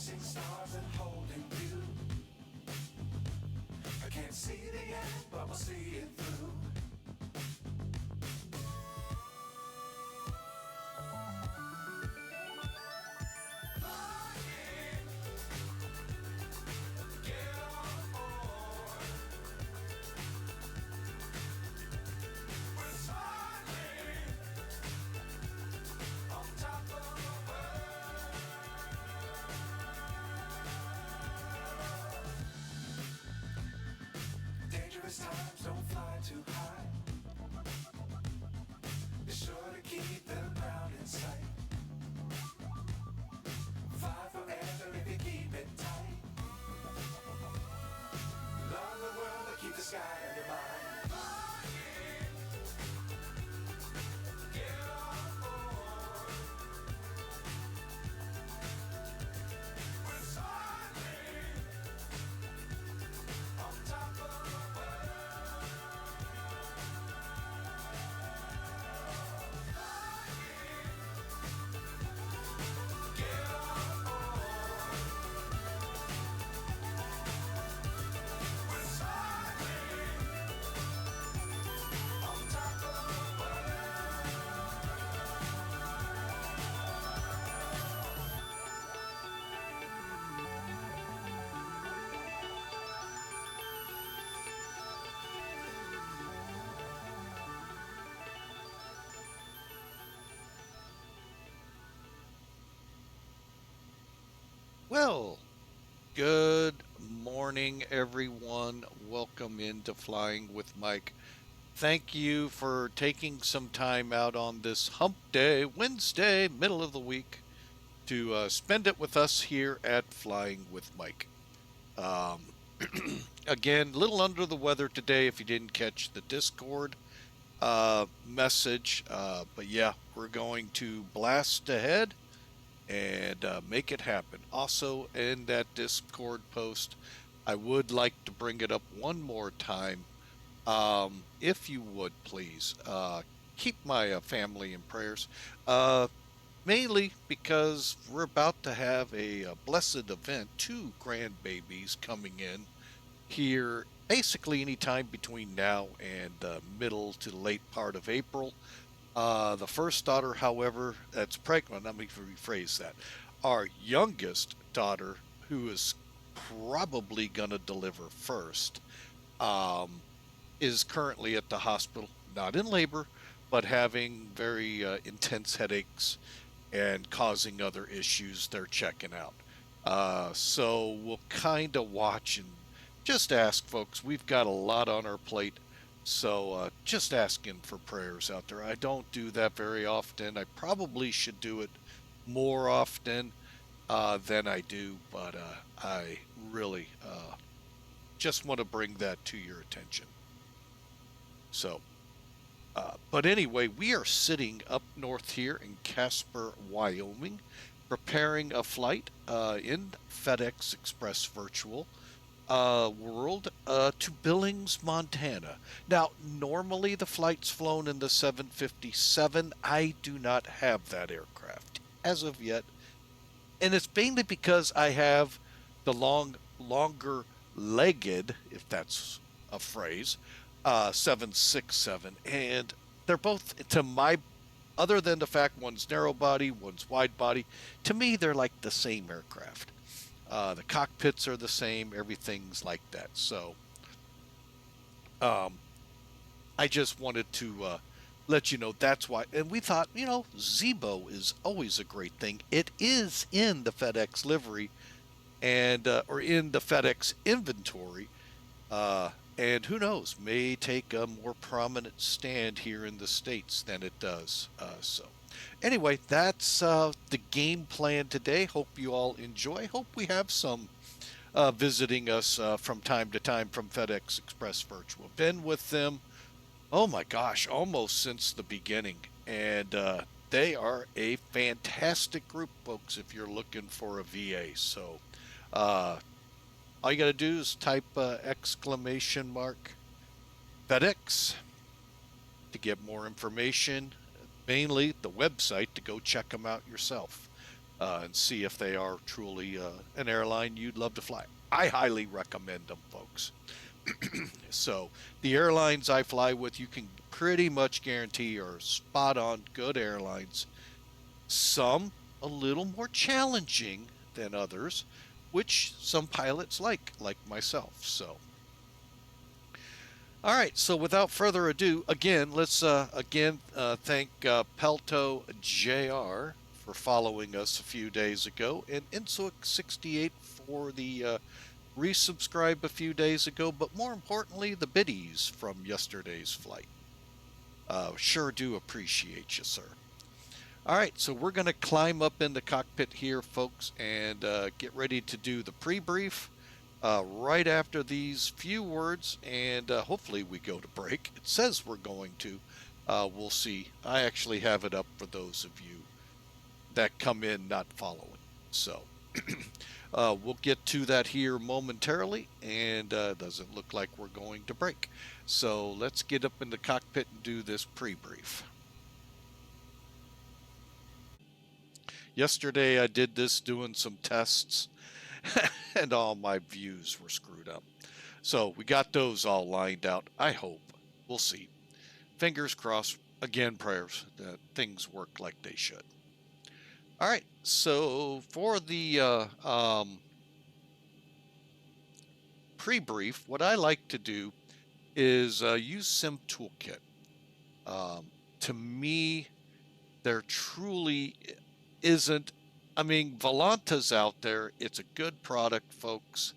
chasing stars and holding you. I can't see the end, but we'll see it through. Flying, get on board. We're smiling on top of the world. Dangerous times, don't fly too high. Be sure to keep the ground in sight. Fly forever if you keep it tight. Love the world, but keep the sky on your mind. Flying, get on board. We're smiling on top of the world. Flying, get on board. We're smiling on top of the Well, good morning, everyone. Welcome into Flying with Mike. Thank you for taking some time out on this hump day, Wednesday, middle of the week, to spend it with us here at Flying with Mike. Um, Again, a little under the weather today if you didn't catch the Discord message. But yeah, we're going to blast ahead and make it happen. Also, in that Discord post, I would like to bring it up one more time. If you would please keep my family in prayers, mainly because we're about to have a blessed event, two grandbabies coming in here basically anytime between now and middle to late part of April. The first daughter, however, that's pregnant, let me rephrase that. Our youngest daughter, who is probably going to deliver first, um, is currently at the hospital, not in labor, but having very intense headaches and causing other issues they're checking out. So we'll kind of watch and just ask folks. We've got a lot on our plate. So just asking for prayers out there. I don't do that very often. I probably should do it more often than I do, but I really just want to bring that to your attention. So, but anyway, we are sitting up north here in Casper, Wyoming, preparing a flight in FedEx Express Virtual world to Billings, Montana. Now, normally the flight's flown in the 757. I do not have that aircraft as of yet, and it's mainly because I have the longer legged, if that's a phrase, 767, and they're both to my. Other than the fact one's narrow body, one's wide body, to me they're like the same aircraft. The cockpits are the same, everything's like that. So, um, I just wanted to let you know that's why. And we thought, ZIBO is always a great thing. It is in the FedEx livery and or in the FedEx inventory. And who knows, may take a more prominent stand here in the States than it does. So, anyway, that's the game plan today. Hope you all enjoy. Hope we have some visiting us from time to time from FedEx Express Virtual. Been with them, oh my gosh, almost since the beginning. And they are a fantastic group, folks, if you're looking for a VA. So, uh, all you got to do is type exclamation mark FedEx to get more information, mainly the website to go check them out yourself. and see if they are truly an airline you'd love to fly. I highly recommend them, folks. So the airlines I fly with, you can pretty much guarantee are spot on good airlines. Some a little more challenging than others, which some pilots like myself. So, all right. So without further ado, again, let's thank Pelto Jr. for following us a few days ago, and Insuik68 for the resubscribe a few days ago, but more importantly, the biddies from yesterday's flight. Sure do appreciate you, sir. All right, so we're going to climb up in the cockpit here, folks, and get ready to do the pre-brief right after these few words, and hopefully we go to break. It says we're going to. We'll see. I actually have it up for those of you that come in not following. So we'll get to that here momentarily, and doesn't look like we're going to break. So let's get up in the cockpit and do this pre-brief. Yesterday I did this doing some tests and all my views were screwed up. So we got those all lined out. I hope. We'll see. Fingers crossed. Again, prayers that things work like they should. All right. So for the pre-brief, what I like to do is use Sim Toolkit. To me, there truly isn't. I mean, Volanta's out there. It's a good product, folks.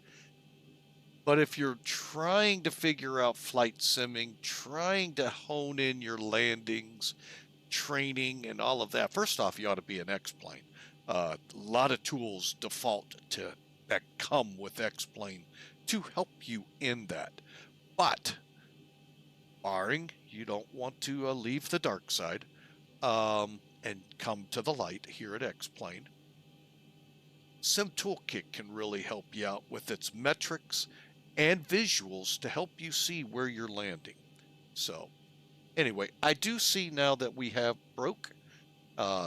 But if you're trying to figure out flight simming, trying to hone in your landings, training, and all of that, first off, you ought to be an X-plane. A lot of tools default to that come with X-plane to help you in that. But barring you don't want to leave the dark side and come to the light here at X-plane, Sim Toolkit can really help you out with its metrics and visuals to help you see where you're landing. So anyway, I do see now that we have broke.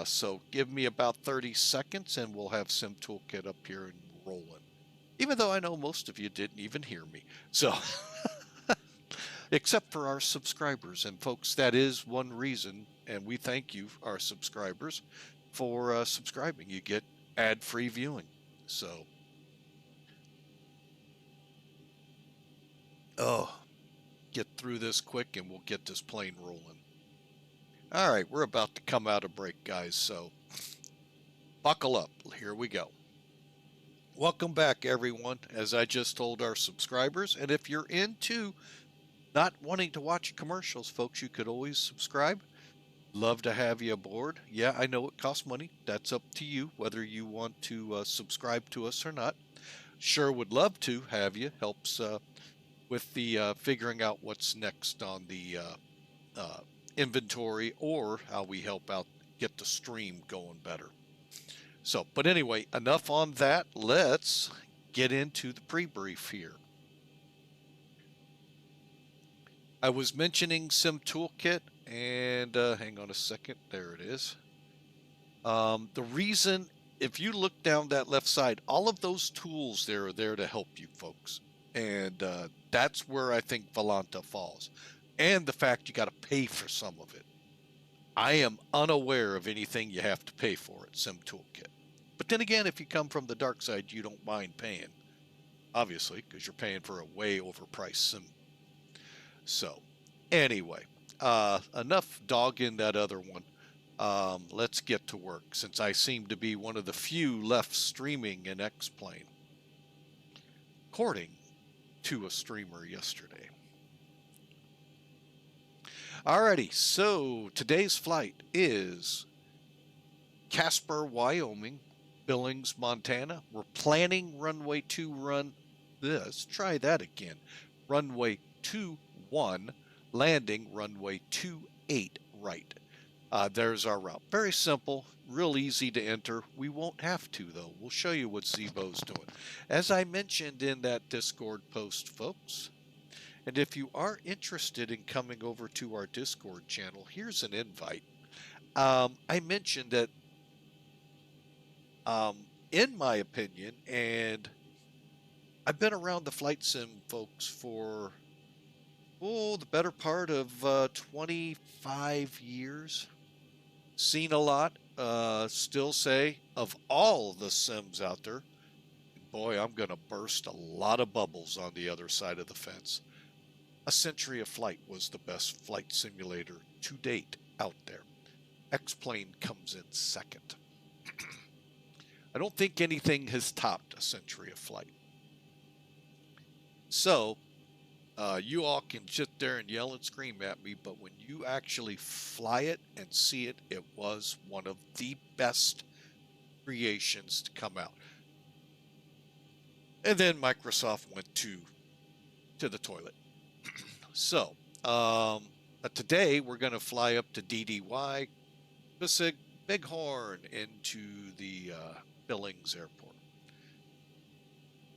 So give me about 30 seconds and we'll have Sim Toolkit up here and rolling. Even though I know most of you didn't even hear me. So, except for our subscribers. And folks, that is one reason, and we thank you, our subscribers, for subscribing. You get ad-free viewing. So, get through this quick and we'll get this plane rolling. All right, we're about to come out of break, guys, so buckle up. Here we go. Welcome back, everyone, as I just told our subscribers. And if you're into not wanting to watch commercials, folks, you could always subscribe. Love to have you aboard. Yeah, I know it costs money. That's up to you, whether you want to subscribe to us or not. Sure would love to have you. Helps with the figuring out what's next on the inventory or how we help out get the stream going better. So, but anyway, enough on that. Let's get into the pre-brief here. I was mentioning Sim Toolkit, and hang on a second. There it is. The reason, if you look down that left side, all of those tools there are there to help you, folks. And that's where I think Volanta falls. And the fact you got to pay for some of it. I am unaware of anything you have to pay for at Sim Toolkit. But then again, if you come from the dark side, you don't mind paying. Obviously, because you're paying for a way overpriced sim. So, anyway, enough dogging that other one. Let's get to work, since I seem to be one of the few left streaming in X-plane. According to a streamer yesterday. Alrighty, so today's flight is Casper, Wyoming, Billings, Montana. We're planning runway 2 let's try that again. Runway 21, landing runway 28 right. There's our route. Very simple, real easy to enter. We won't have to, though. We'll show you what ZIBO's doing. As I mentioned in that Discord post, folks, and if you are interested in coming over to our Discord channel, here's an invite. I mentioned that In my opinion, and I've been around the flight sim folks for, the better part of 25 years. Seen a lot. Still say, of all the sims out there, boy, I'm going to burst a lot of bubbles on the other side of the fence. A Century of Flight was the best flight simulator to date out there. X-Plane comes in second. I don't think anything has topped A Century of Flight. So, you all can sit there and yell and scream at me, but when you actually fly it and see it, it was one of the best creations to come out. And then Microsoft went to the toilet. So, today we're going to fly up to DDY, Pacific Bighorn, into the Billings Airport.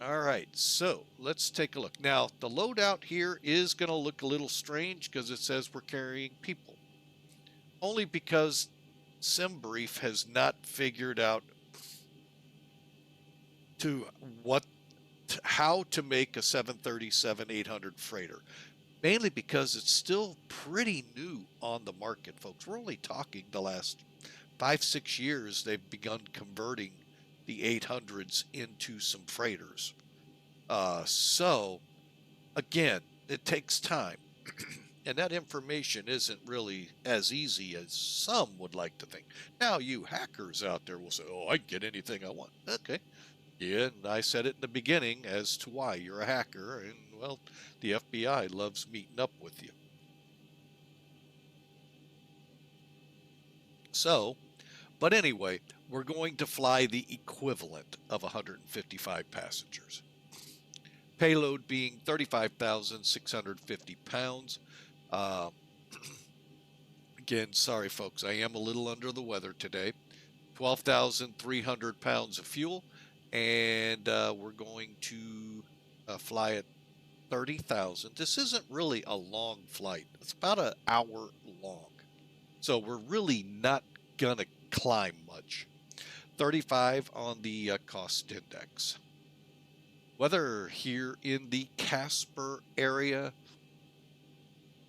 All right, so let's take a look. Now, the loadout here is going to look a little strange because it says we're carrying people. Only because SimBrief has not figured out how to make a 737-800 freighter. Mainly because it's still pretty new on the market, folks. We're only talking the last 5-6 years they've begun converting the 800s into some freighters. So, again, it takes time. And that information isn't really as easy as some would like to think. Now, you hackers out there will say, oh, I can get anything I want. Okay. Yeah, and I said it in the beginning as to why you're a hacker, and, well, the FBI loves meeting up with you. So, but anyway, we're going to fly the equivalent of 155 passengers. Payload being 35,650 pounds. Again, sorry folks, I am a little under the weather today. 12,300 pounds of fuel, and we're going to fly at 30,000. This isn't really a long flight. It's about an hour long. So we're really not going to climb much. 35 on the cost index. Weather here in the Casper area,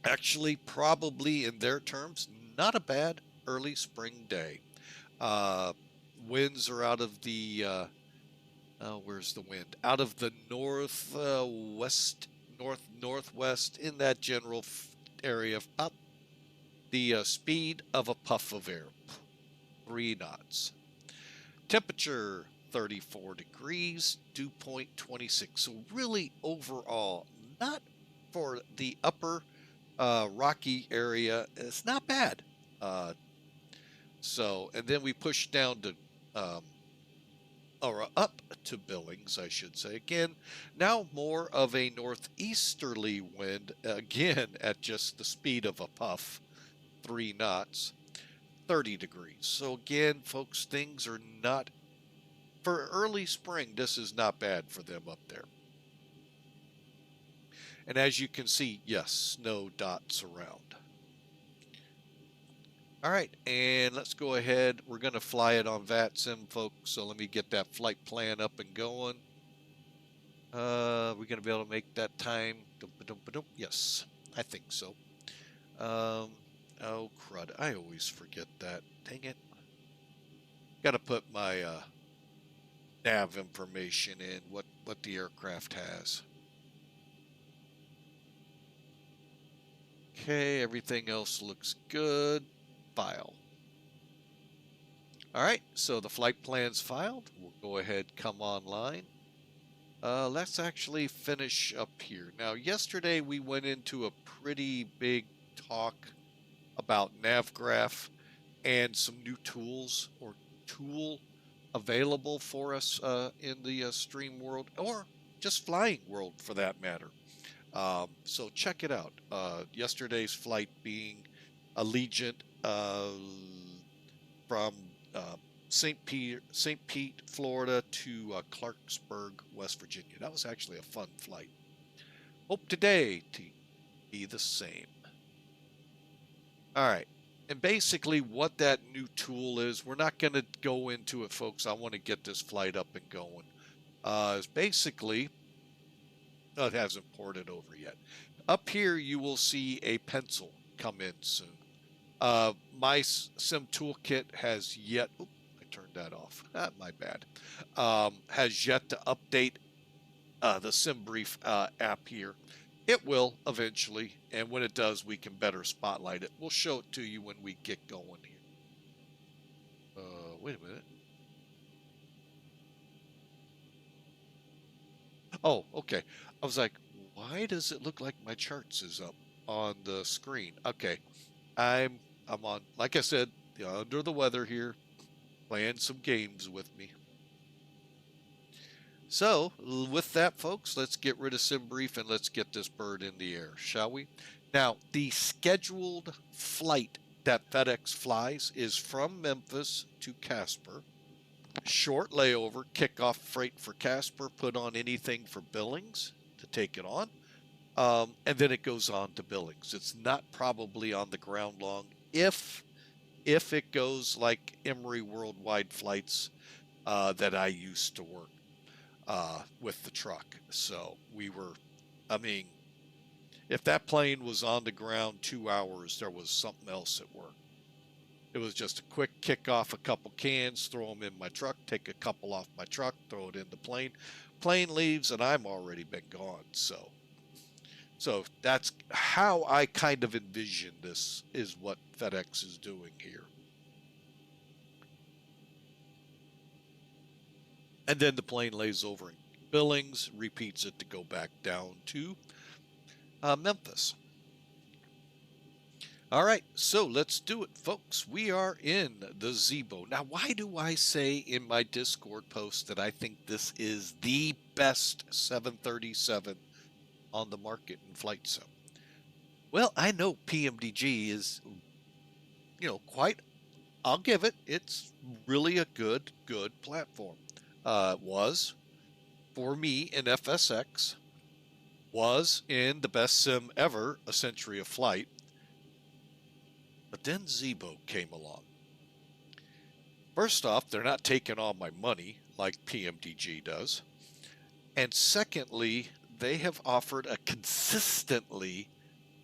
actually probably in their terms, not a bad early spring day. Winds are out of the, where's the wind? Out of the northwest in that general area, about the speed of a puff of air, 3 knots. Temperature 34 degrees, dew point 26. So really overall, not for the upper rocky area, it's not bad. And then we push down to, or up to Billings, I should say. Again, now more of a northeasterly wind, again at just the speed of a puff, 3 knots, 30 degrees. So again, folks, things are not, for early spring, this is not bad for them up there. And as you can see, yes, snow dots around. All right, and let's go ahead. We're going to fly it on VATSIM, folks. So let me get that flight plan up and going. We're going to be able to make that time. Yes, I think so. Oh, crud. I always forget that. Dang it. Got to put my nav information in, what the aircraft has. Okay, everything else looks good. File. All right, so the flight plan's filed. We'll go ahead, come online. Let's actually finish up here. Now, yesterday we went into a pretty big talk about NavGraph and some new tools or tool available for us in the stream world, or just flying world for that matter. So check it out. Yesterday's flight being Allegiant from St. Pete, Florida to Clarksburg, West Virginia. That was actually a fun flight. Hope today to be the same. All right. And basically what that new tool is, we're not going to go into it, folks. I want to get this flight up and going. It's basically, it hasn't ported over yet. Up here, you will see a pencil come in soon. My sim toolkit has yet, I turned that off. My bad. Has yet to update the SimBrief app here. It will eventually, and when it does, we can better spotlight it. We'll show it to you when we get going here. Wait a minute. Oh, okay. I was like, why does it look like my charts is up on the screen? Okay, I'm on, like I said, under the weather here, playing some games with me. So, with that, folks, let's get rid of SimBrief and let's get this bird in the air, shall we? Now, the scheduled flight that FedEx flies is from Memphis to Casper. Short layover, kickoff freight for Casper, put on anything for Billings to take it on. And then it goes on to Billings. It's not probably on the ground long if it goes like Emory Worldwide flights that I used to work with the truck. So we were, I mean, if that plane was on the ground 2 hours, there was something else at work. It was just a quick kick off a couple cans, throw them in my truck, take a couple off my truck, throw it in the plane. Plane leaves and I'm already been gone. So that's how I kind of envision this is what FedEx is doing here. And then the plane lays over in Billings, repeats it to go back down to Memphis. All right, so let's do it, folks. We are in the ZIBO. Now, why do I say in my Discord post that I think this is the best 737 on the market in flight sim? Well, I know PMDG is, quite, I'll give it, it's really a good platform. It was, for me, in FSX, was in the best sim ever, A Century of Flight. But then ZIBO came along. First off, they're not taking all my money like PMDG does. And secondly, they have offered a consistently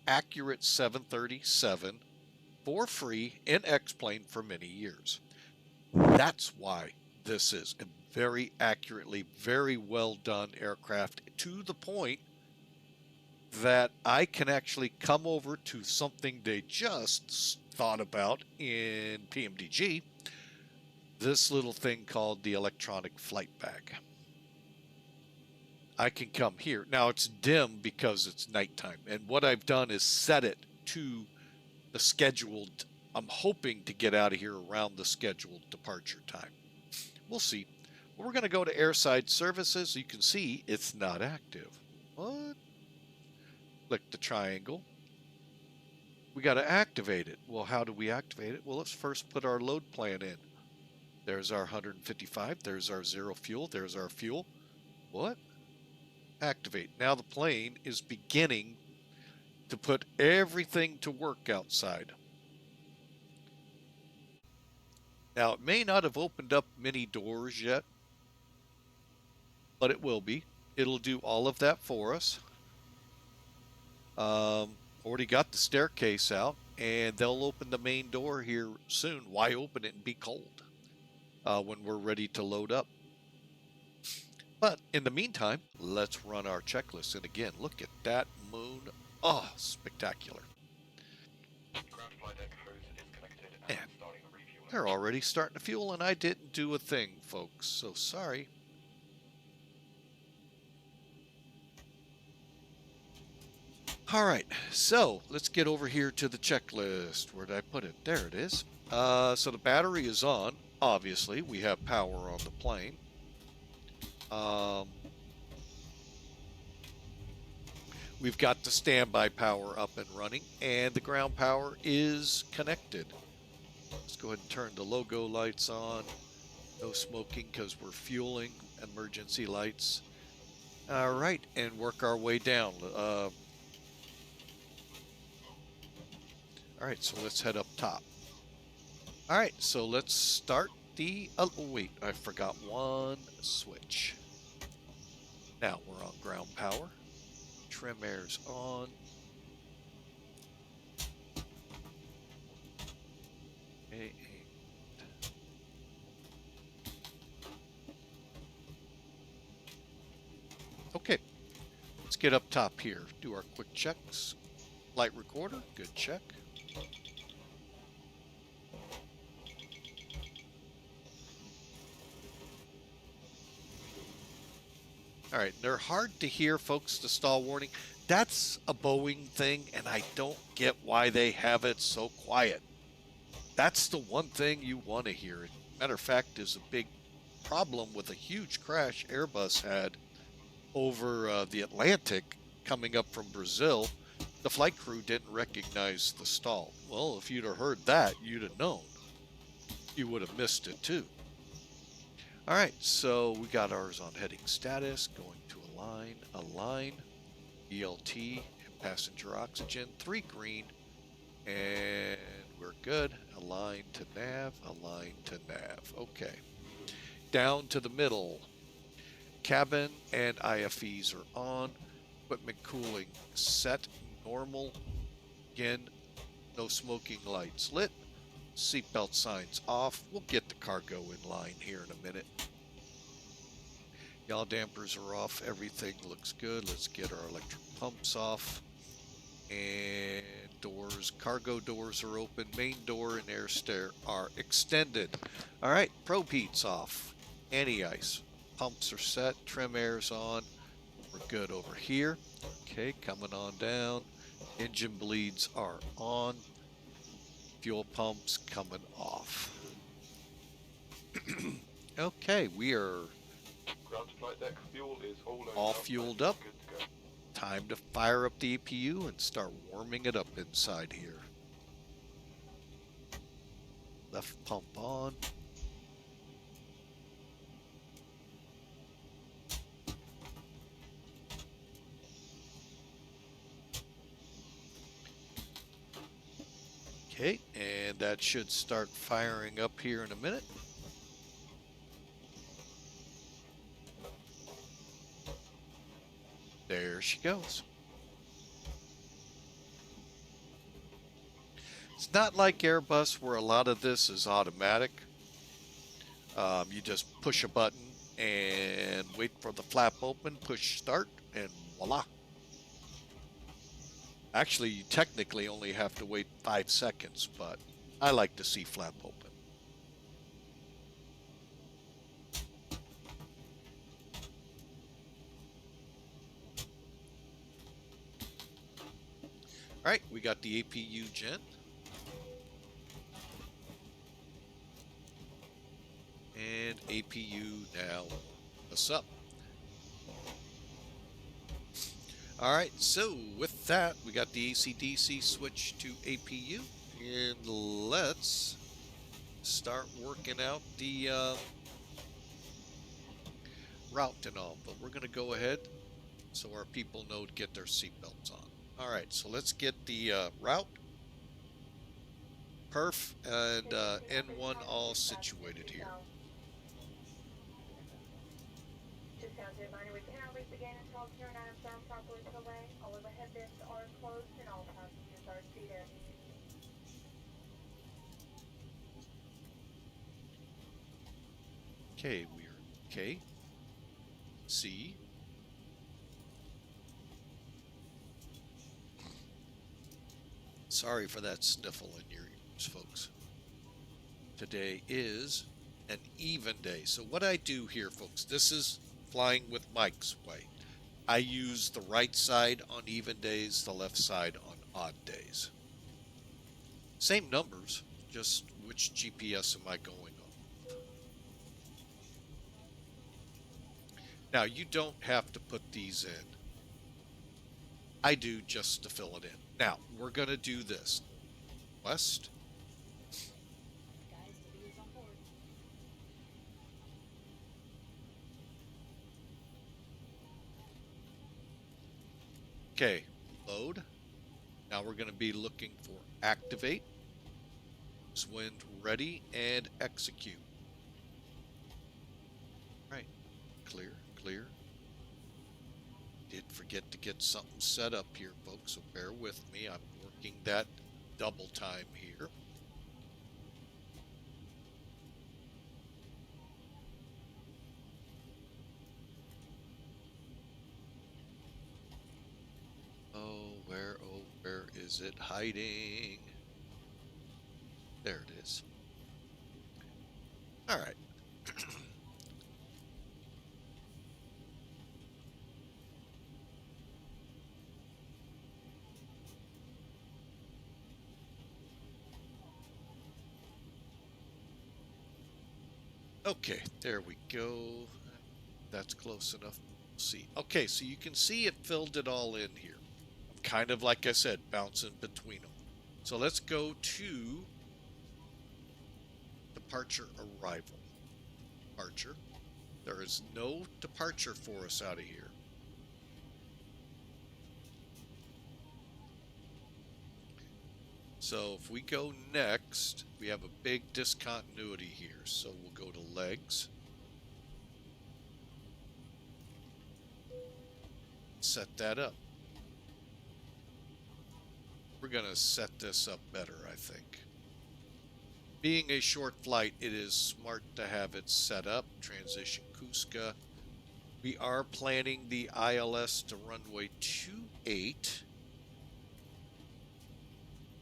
accurate 737 for free in X-Plane for many years. That's why this is a very accurately, very well done aircraft, to the point that I can actually come over to something they just thought about in PMDG, this little thing called the electronic flight bag. I can come here. Now it's dim because it's nighttime, and what I've done is set it to the scheduled, I'm hoping to get out of here around the scheduled departure time. We'll see. We're going to go to airside services. You can see it's not active. What? Click the triangle. We got to activate it. Well, how do we activate it? Well, let's first put our load plan in. There's our 155. There's our zero fuel. There's our fuel. What? Activate. Now the plane is beginning to put everything to work outside. Now, it may not have opened up many doors yet, but it will be. It'll do all of that for us. Already got the staircase out, and they'll open the main door here soon. Why open it and be cold when we're ready to load up? But in the meantime, let's run our checklist. And again, look at that moon. Oh, spectacular. And they're already starting to fuel, and I didn't do a thing, folks. So sorry. All right, so let's get over here to the checklist. Where did I put it? There it is. So the battery is on. Obviously, we have power on the plane. We've got the standby power up and running, and the ground power is connected. Let's go ahead and turn the logo lights on. No smoking because we're fueling. Emergency lights. All right, and work our way down. All All right, so let's head up top. All right, so let's start the, oh wait, I forgot one switch. Now we're on ground power. Trim air's on. Okay. Okay, let's get up top here. Do our quick checks. Light recorder, good check. All right, they're hard to hear, folks, the stall warning. That's a Boeing thing, and I don't get why they have it so quiet. That's the one thing you want to hear. Matter of fact, is a big problem with a huge crash Airbus had over the Atlantic coming up from Brazil. The flight crew didn't recognize the stall. Well, if you'd have heard that, you'd have known. You would have missed it too. All right, so we got ours on heading status, going to align, ELT, and passenger oxygen, 3 green, and we're good. Align to nav. Okay. Down to the middle. Cabin and IFEs are on. Equipment cooling set, normal. Again, no smoking lights lit. Seatbelt signs off. We'll get the cargo in line here in a minute. Yaw dampers are off. Everything looks good. Let's get our electric pumps off. And doors, cargo doors are open. Main door and air stair are extended. All right, probe heat's off. Anti-ice. Pumps are set. Trim air's on. We're good over here. Okay, coming on down. Engine bleeds are on. Fuel pumps coming off. Okay, we are Ground to flight deck fuel is all fueled up. Time to fire up the APU and start warming it up inside here. Left pump on. Okay, and that should start firing up here in a minute. There she goes. It's not like Airbus where a lot of this is automatic. You just push a button and wait for the flap open, push start, and voila. Actually, you technically only have to wait 5 seconds, but I like to see flap open. All right, we got the APU gen. And APU now us up. All right, so with that, we got the AC/DC switch to APU. And let's start working out the route and all. But we're going to go ahead so our people know to get their seatbelts on. All right, so let's get the route, perf, and N1 all situated here. Just sounds a reminder, we cannot leave again until turn items are properly put away. All overhead bins are closed and all passengers are seated. Okay, we're K, C, sorry for that sniffle in your ears, folks. Today is an even day. So what I do here, folks, this is flying with Mike's way. I use the right side on even days, the left side on odd days. Same numbers, just which GPS am I going on? Now, you don't have to put these in. I do just to fill it in. Now, we're going to do this. West. Okay, load. Now we're going to be looking for activate, wind ready, and execute. Right, clear, clear. Did forget to get something set up here, folks, so bear with me. I'm working that double time here. Oh, where is it hiding? There it is. All right. Okay, there we go. That's close enough. We'll see. Okay, so you can see it filled it all in here. Kind of like I said, bouncing between them. So let's go to departure arrival. Departure. There is no departure for us out of here. So if we go next, we have a big discontinuity here. So we'll go to legs. Set that up. We're going to set this up better, I think. Being a short flight, it is smart to have it set up. Transition CUSGA. We are planning the ILS to runway 28.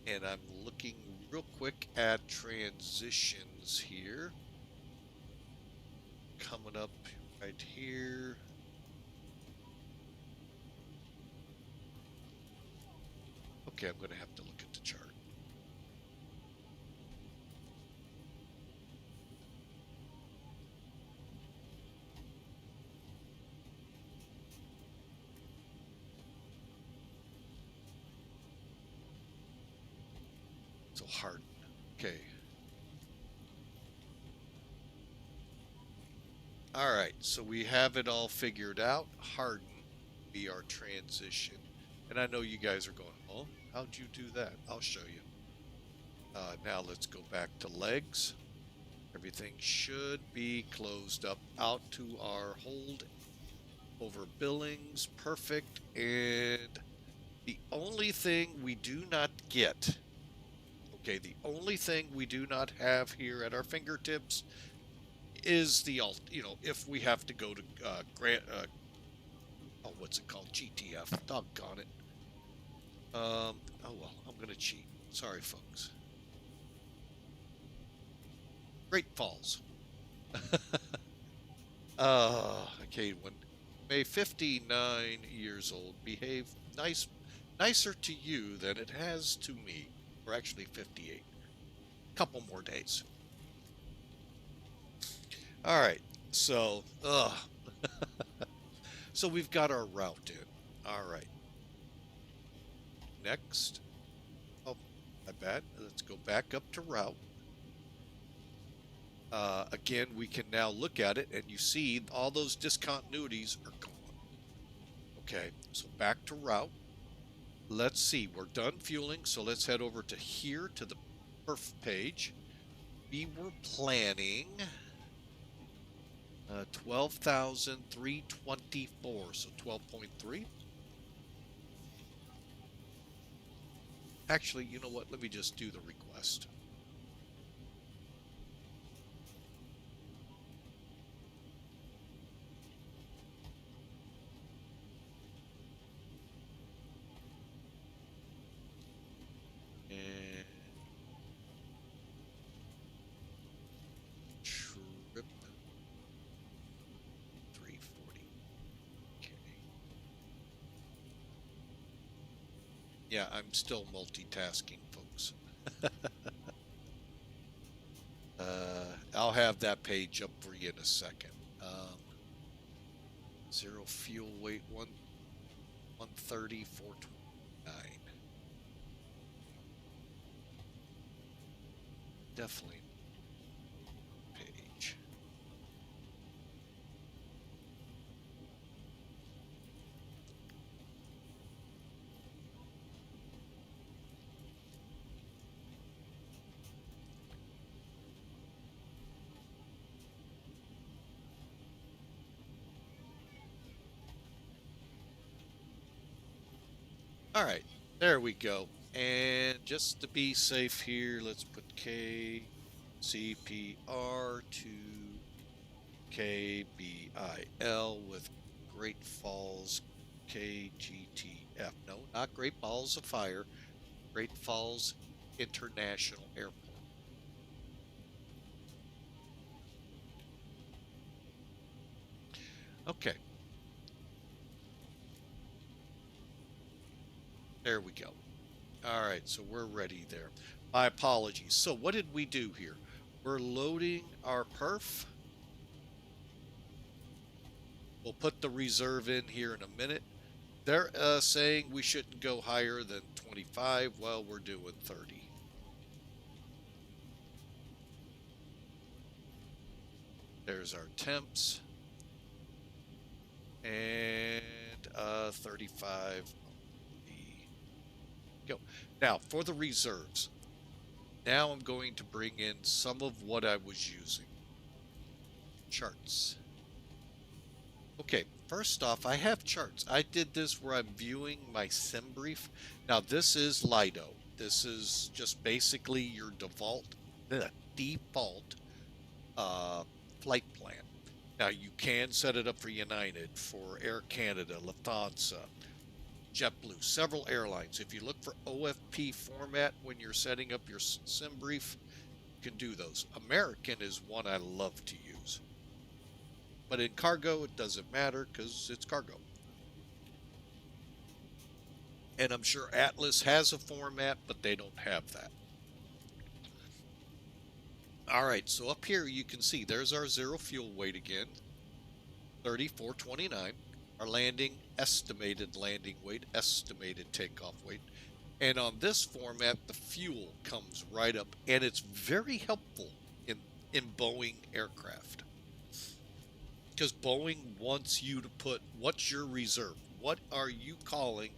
And I'm looking real quick at transitions here. Coming up right here. Okay, I'm going to have to look at the chart. So Hardin. Okay. All right, so we have it all figured out. Hardin be our transition. And I know you guys are going, oh, how'd you do that? I'll show you. Now let's go back to legs. Everything should be closed up out to our hold over Billings. Perfect. And the only thing we do not get, okay, the only thing we do not have here at our fingertips is the if we have to go to what's it called? GTF. Doggone it. Oh well, I'm gonna cheat. Sorry, folks. Great Falls. Okay, when May 59 years old, behave nicer to you than it has to me. Or actually 58. Couple more days. All right, so so we've got our route in. All right. Next. Oh, my bad. Let's go back up to route. Again, we can now look at it, and you see all those discontinuities are gone. Okay, so back to route. Let's see. We're done fueling, so let's head over to here to the perf page. We were planning 12,324, so 12.3. Actually, you know what? Let me just do the request. And trip 340. Okay. Yeah, I'm still multitasking, folks. I'll have that page up for you in a second. Zero fuel weight 130 429. Definitely page. All right, there we go. And just to be safe here, let's put KCPR to KBIL with Great Falls KGTF. No, not Great Falls of Fire, Great Falls International Airport. Okay. There we go. All right, so we're ready there. My apologies. So what did we do here? We're loading our perf. We'll put the reserve in here in a minute. They're saying we shouldn't go higher than 25. Well, we're doing 30. There's our temps. And 35. Go. Now, for the reserves. Now I'm going to bring in some of what I was using. Charts. Okay, first off, I have charts. I did this where I'm viewing my sim brief. Now, this is Lido. This is just basically your default flight plan. Now, you can set it up for United, for Air Canada, Lufthansa, JetBlue, several airlines. If you look for OFP format when you're setting up your sim brief, you can do those. American is one I love to use. But in cargo, it doesn't matter because it's cargo. And I'm sure Atlas has a format, but they don't have that. All right, so up here you can see there's our zero fuel weight again, 3429. Our landing, estimated landing weight, estimated takeoff weight. And on this format, the fuel comes right up, and it's very helpful in Boeing aircraft. Because Boeing wants you to put, what's your reserve? What are you calling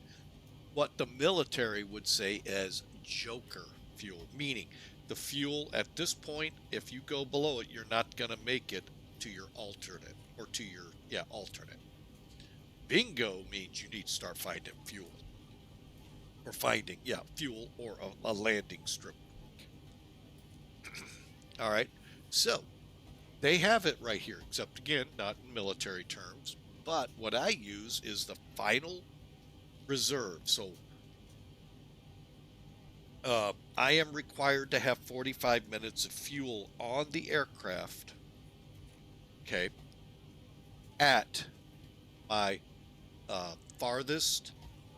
what the military would say as joker fuel? Meaning, the fuel at this point, if you go below it, you're not going to make it to your alternate, or to your, alternate. Bingo means you need to start finding fuel. Or finding, fuel or a landing strip. All right, so they have it right here, except again, not in military terms. But what I use is the final reserve. So I am required to have 45 minutes of fuel on the aircraft, okay, at my farthest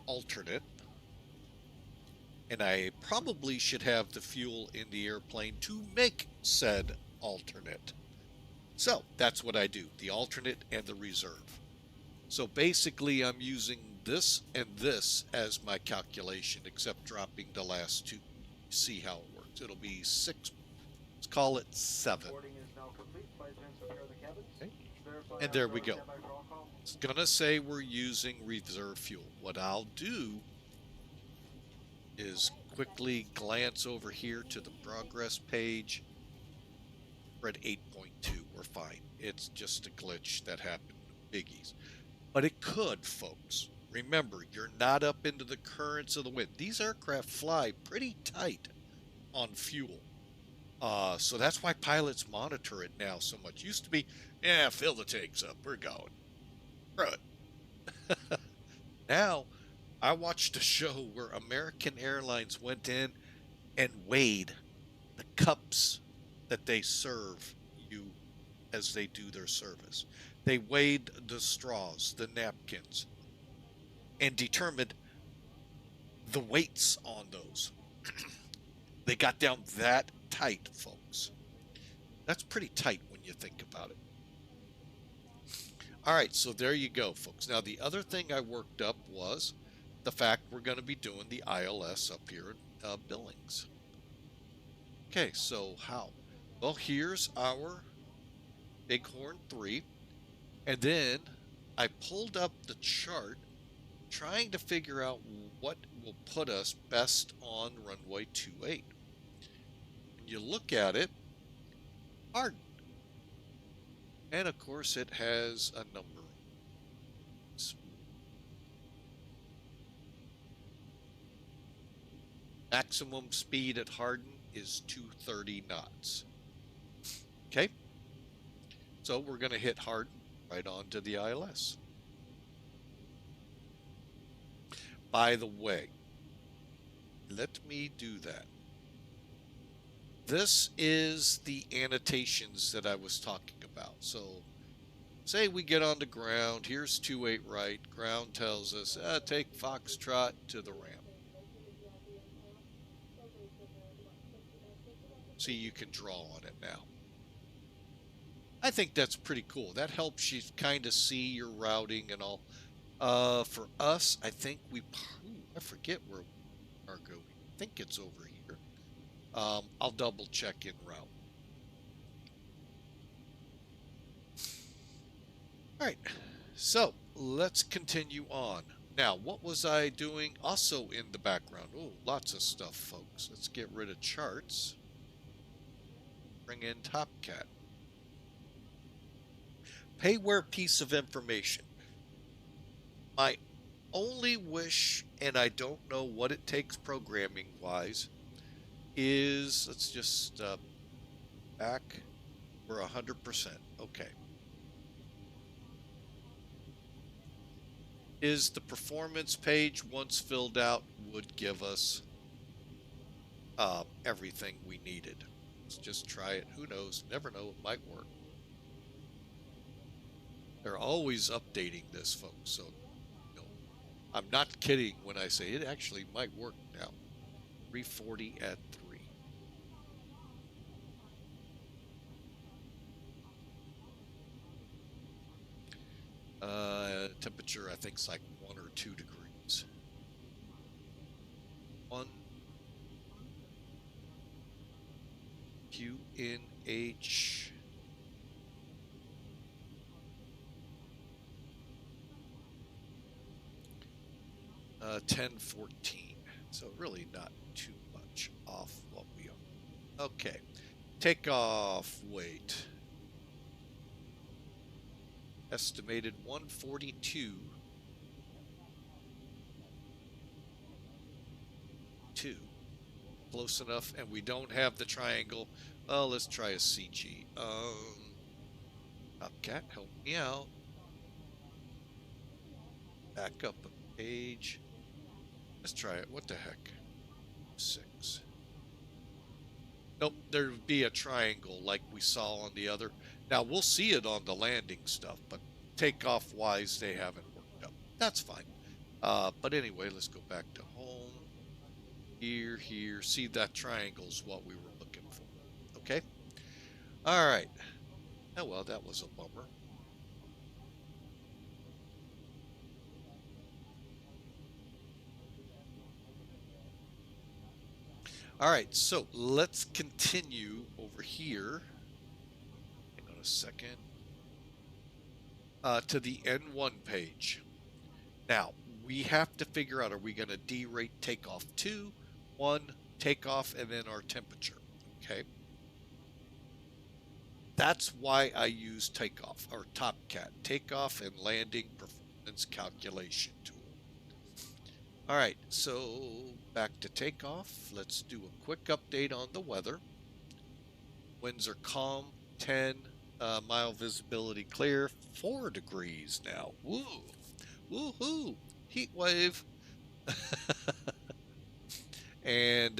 alternate. And I probably should have the fuel in the airplane to make said alternate. So that's what I do, the alternate and the reserve. So basically I'm using this and this as my calculation, except dropping the last two. See how it works. It'll be 6, let's call it 7. Okay. And there we go. It's gonna say we're using reserve fuel. What I'll do is quickly glance over here to the progress page. We're at 8.2. We're fine. It's just a glitch that happened. Biggies. But it could, folks. Remember, you're not up into the currents of the wind. These aircraft fly pretty tight on fuel. So that's why pilots monitor it now so much. Used to be, fill the tanks up. We're going. Right. Now, I watched a show where American Airlines went in and weighed the cups that they serve you as they do their service. They weighed the straws, the napkins, and determined the weights on those. They got down that tight, folks. That's pretty tight when you think about it. All right, so there you go, folks. Now, the other thing I worked up was the fact we're going to be doing the ILS up here in Billings. Okay, so how? Well, here's our Bighorn 3. And then I pulled up the chart trying to figure out what will put us best on runway 28. When you look at it, hard. And of course it has a number. Maximum speed at Hardin is 230 knots. Okay, so we're going to hit Hardin right onto the ILS. By the way, let me do that. This is the annotations that I was talking about. So say we get on the ground, here's 28 right, ground tells us, take Foxtrot to the ramp. See, you can draw on it now. I think that's pretty cool. That helps you kind of see your routing and all. For us, I think I forget where we are going. I think it's over here. I'll double check en route. All right, so let's continue on. Now, what was I doing also in the background? Oh, lots of stuff, folks. Let's get rid of charts. Bring in TopCat. Payware piece of information. My only wish, and I don't know what it takes programming-wise, is, let's just back, we're 100%. Okay. Is the performance page, once filled out, would give us everything we needed. Let's just try it. Who knows? Never know. It might work. They're always updating this, folks. So, you know, I'm not kidding when I say it actually might work now. 340 at 3. Temperature, I think, is like 1 or 2 degrees. 1 QNH. Uh, 1014. So really not too much off what we are. Okay. Takeoff weight. Estimated 142. 2. Close enough, and we don't have the triangle. Well, let's try a CG. Cat, help me out. Back up a page. Let's try it. What the heck? 6. Nope, there'd be a triangle like we saw on the other. Now, we'll see it on the landing stuff, but takeoff-wise, they haven't worked up. That's fine. But anyway, let's go back to home. Here. See, that triangle's what we were looking for. Okay? All right. Oh, well, that was a bummer. All right, so let's continue over here. Hang on a second. To the N1 page. Now, we have to figure out, are we going to derate takeoff 2, 1, takeoff, and then our temperature? Okay. That's why I use takeoff, or TopCat, takeoff and landing performance calculation tool. All right, so back to takeoff. Let's do a quick update on the weather. Winds are calm, 10 mile visibility clear, 4 degrees now. Woo! Woohoo! Heat wave. And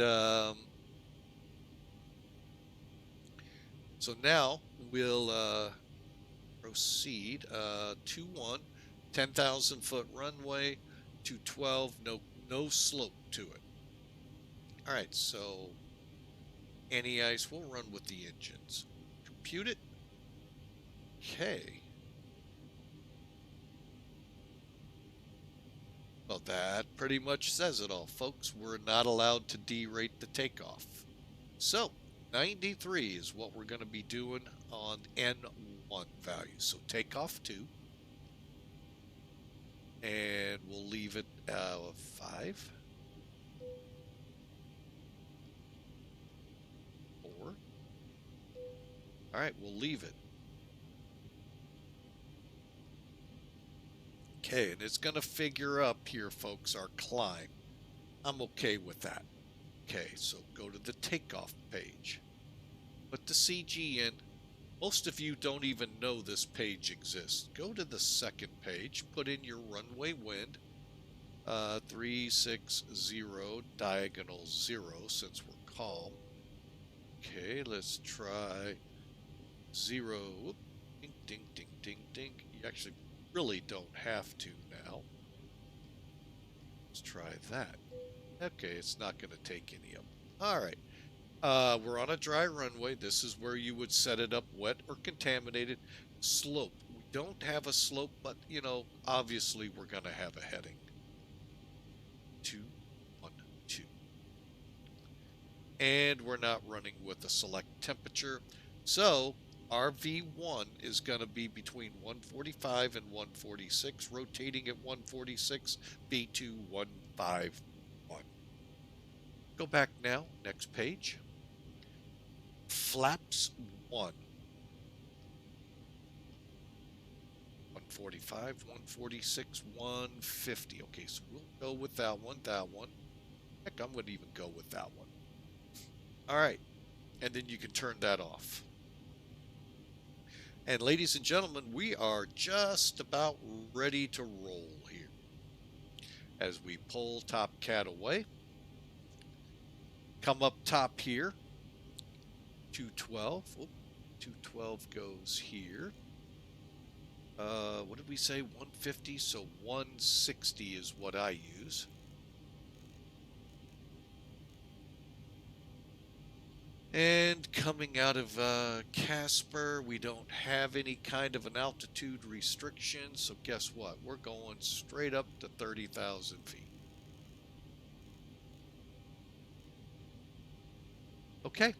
so now we'll proceed. 2-1, 10,000 foot runway, 212, no slope to it. All right, so anti-ice, we'll run with the engines. Compute it. Okay. Well, that pretty much says it all, folks. We're not allowed to derate the takeoff. So, 93 is what we're going to be doing on N1 value. So, takeoff 2. And we'll leave it 5. 4. All right, we'll leave it. Okay, and it's going to figure up here, folks, our climb. I'm okay with that. Okay, so go to the takeoff page. Put the CG in. Most of you don't even know this page exists. Go to the second page, put in your runway wind, 360 diagonal 0 since we're calm. Okay, let's try 0. Whoop, ding, ding, ding, ding, ding. You actually really don't have to now. Let's try that. Okay, it's not going to take any of them. All right. We're on a dry runway. This is where you would set it up wet or contaminated. Slope. We don't have a slope, but, you know, obviously we're going to have a heading. 2, 1, 2. And we're not running with a select temperature. So our V1 is going to be between 145 and 146, rotating at 146, V2 151. Go back now, next page. Flaps 1. 145, 146, 150. Okay, so we'll go with that one, Heck, I'm going to even go with that one. All right, and then you can turn that off. And ladies and gentlemen, we are just about ready to roll here. As we pull top cat away, come up top here, 212. Oh, 212 goes here. What did we say? 150, so 160 is what I use. And coming out of Casper, we don't have any kind of an altitude restriction, so guess what? We're going straight up to 30,000 feet. Okay.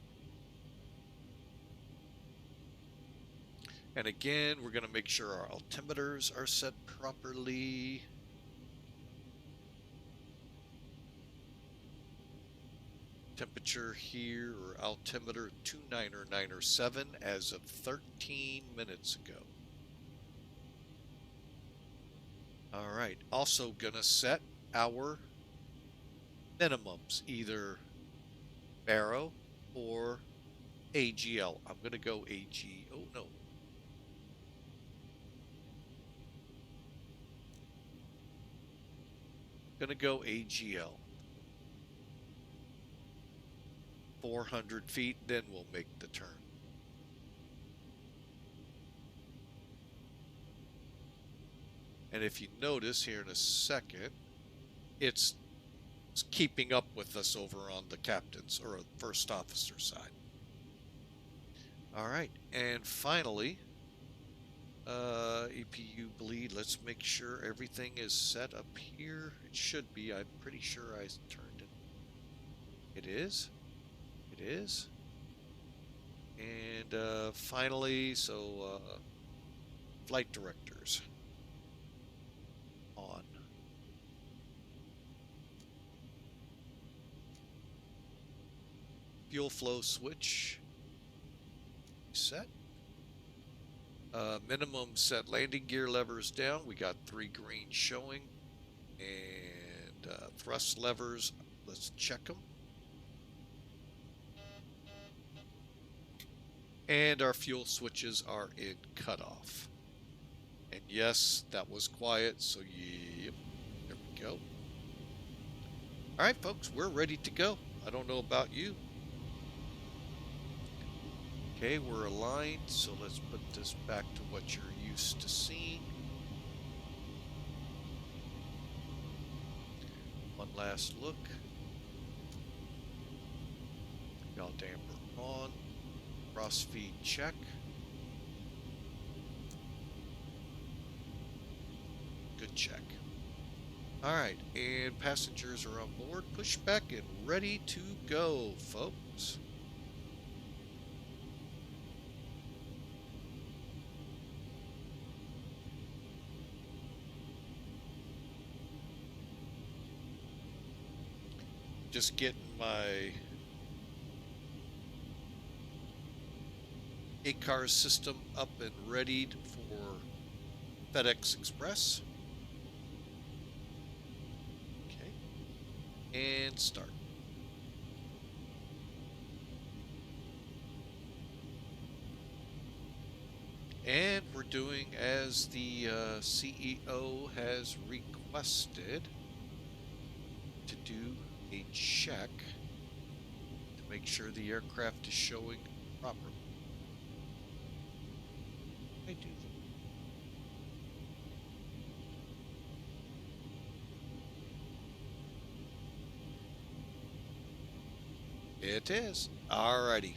And again, we're going to make sure our altimeters are set properly. Temperature here, or altimeter 29907 as of 13 minutes ago. All right, also gonna set our minimums, either Barrow or AGL. I'm gonna go AG, oh no. Gonna go AGL. 400 feet, then we'll make the turn. And if you notice here in a second, it's keeping up with us over on the captain's or first officer side. All right, and finally, EPU bleed. Let's make sure everything is set up here. It should be. I'm pretty sure I turned it. It is. It is. And finally, so flight directors on. Fuel flow switch set. Minimum set landing gear levers down. We got 3 green showing. And thrust levers, let's check them. And our fuel switches are in cutoff. And yes, that was quiet, so yep, there we go. All right, folks, we're ready to go. I don't know about you. Okay, we're aligned, so let's put this back to what you're used to seeing. One last look. Yaw damper on. Cross feed check. Good check. All right, and passengers are on board. Pushback and ready to go, folks. Just getting my ACARS system up and ready for FedEx Express. Okay, and start. And we're doing as the CEO has requested to do a check to make sure the aircraft is showing properly. I do. It is. Alrighty.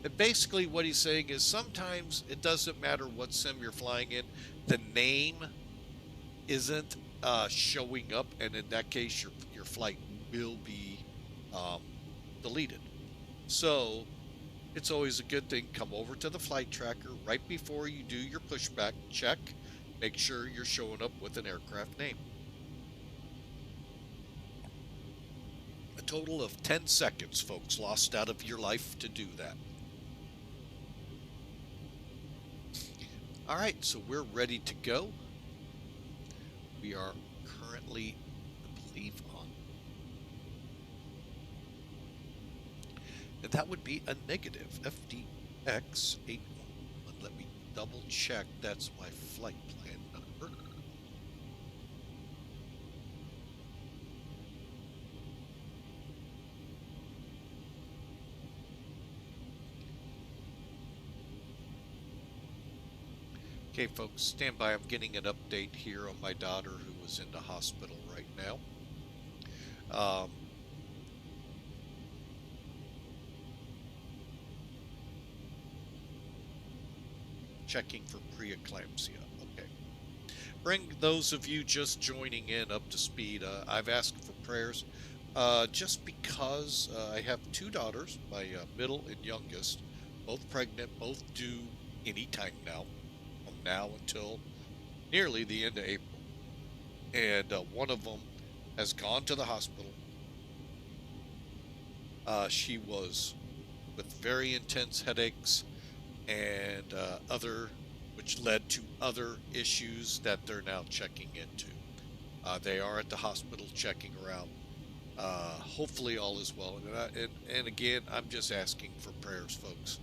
And basically what he's saying is sometimes it doesn't matter what sim you're flying in, the name isn't showing up, and in that case your flight will be deleted. So it's always a good thing, come over to the flight tracker right before you do your pushback check, make sure you're showing up with an aircraft name. A total of 10 seconds, folks, lost out of your life to do that. All right, so we're ready to go. We are currently, I believe, on. And that would be a negative FDX 811. Let me double check. That's my flight plan number. Okay, folks, stand by. I'm getting an update here on my daughter who was in the hospital right now. Checking for preeclampsia. Okay. Bring those of you just joining in up to speed. I've asked for prayers just because I have two daughters, my middle and youngest, both pregnant, both due anytime now, from now until nearly the end of April. And one of them has gone to the hospital. She was with very intense headaches and which led to other issues that they're now checking into. They are at the hospital checking around. Hopefully all is well. And again, I'm just asking for prayers, folks,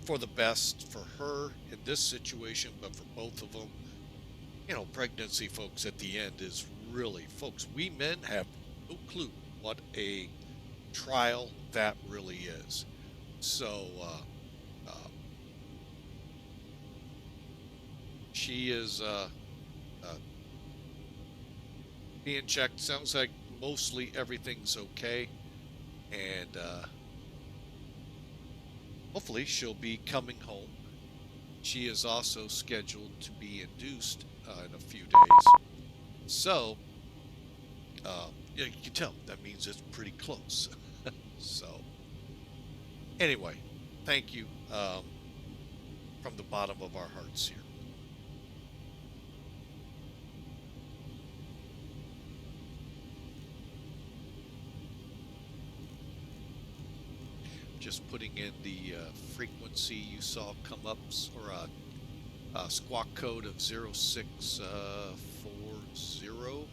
for the best for her in this situation, but for both of them. You know, pregnancy, folks, at the end is really, folks, we men have no clue what a trial that really is. So, she is being checked. Sounds like mostly everything's okay, and hopefully she'll be coming home. She is also scheduled to be induced in a few days. So, you can tell that means it's pretty close. So, anyway, thank you from the bottom of our hearts here. Just putting in the frequency you saw come up, or a squawk code of 0640.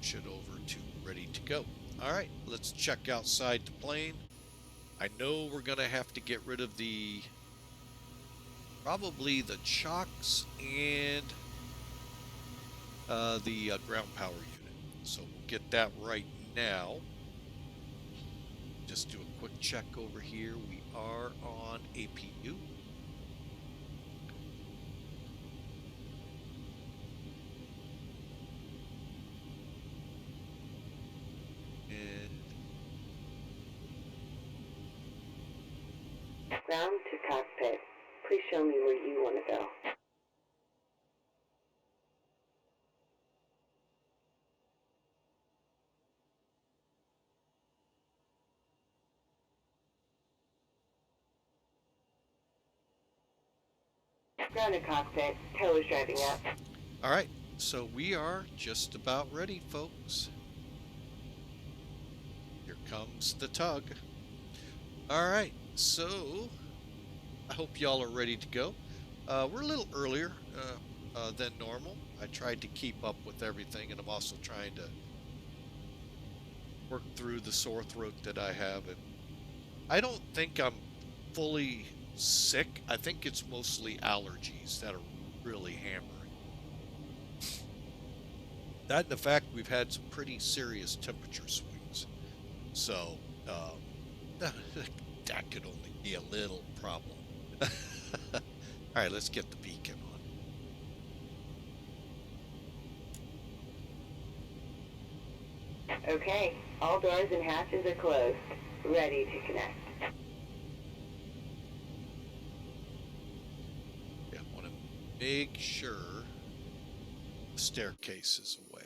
Should over to ready to go. All right, let's check outside the plane. I know we're going to have to get rid of probably the chocks and the ground power unit. So we'll get that right now. Just do a quick check over here. We are on APU. Ground to cockpit. Please show me where you want to go. Ground to cockpit. Tow is driving up. All right, so we are just about ready, folks. Here comes the tug. All right, so I hope y'all are ready to go. We're a little earlier than normal. I tried to keep up with everything, and I'm also trying to work through the sore throat that I have. And I don't think I'm fully sick. I think it's mostly allergies that are really hammering. That and the fact we've had some pretty serious temperature swings. So, that could only be a little problem. All right, let's get the beacon on. Okay, all doors and hatches are closed. Ready to connect. Yeah, I want to make sure the staircase is away.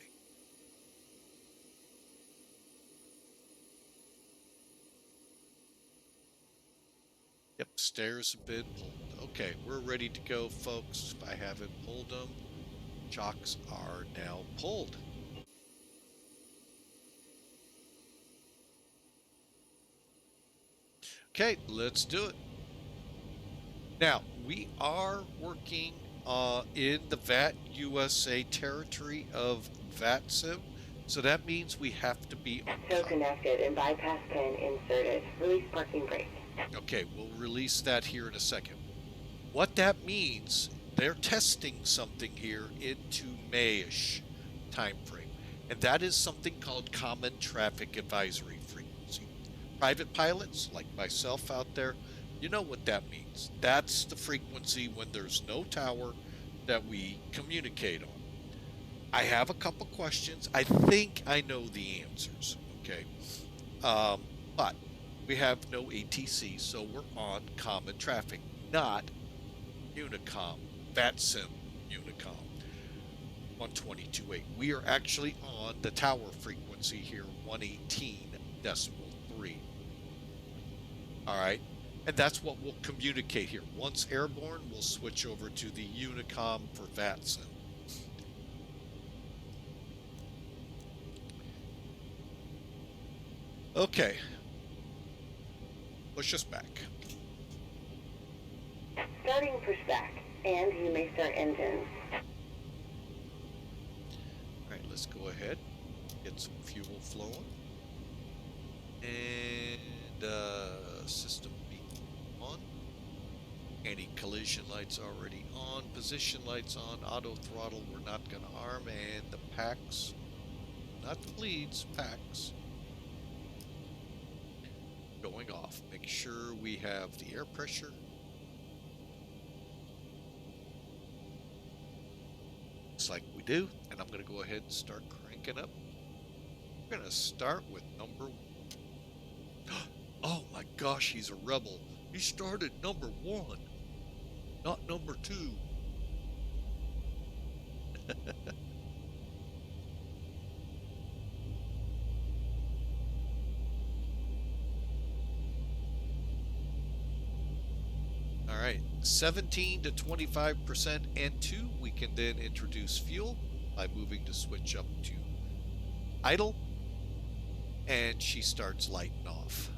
Yep, stairs have been pulled. Okay, we're ready to go, folks. If I haven't pulled them, chocks are now pulled. Okay, let's do it. Now, we are working in the VAT USA territory of VATSIM, so that means we have to be on. Show connected and bypass pin inserted. Release parking brake. Okay, we'll release that here in a second. What that means, they're testing something here into May-ish time frame, and that is something called Common Traffic Advisory Frequency. Private pilots, like myself out there, you know what that means. That's the frequency when there's no tower that we communicate on. I have a couple questions. I think I know the answers, okay? But we have no ATC, so we're on common traffic, not Unicom, VATSIM Unicom 122.8. We are actually on the tower frequency here, 118.3. All right, and that's what we'll communicate here. Once airborne, we'll switch over to the Unicom for VATSIM. Okay. Push us back. Starting pushback, and you may start engines. All right, let's go ahead, get some fuel flowing, and system beacon on. Anti-collision lights already on. Position lights on. Auto throttle we're not going to arm, and the packs, not the bleeds, packs. Going off. Make sure we have the air pressure. Looks like we do, and I'm going to go ahead and start cranking up. We're going to start with number 1. Oh my gosh, he's a rebel. He started number 1, not number 2. All right, 17 to 25% N2. We can then introduce fuel by moving the switch up to idle, and she starts lighting off.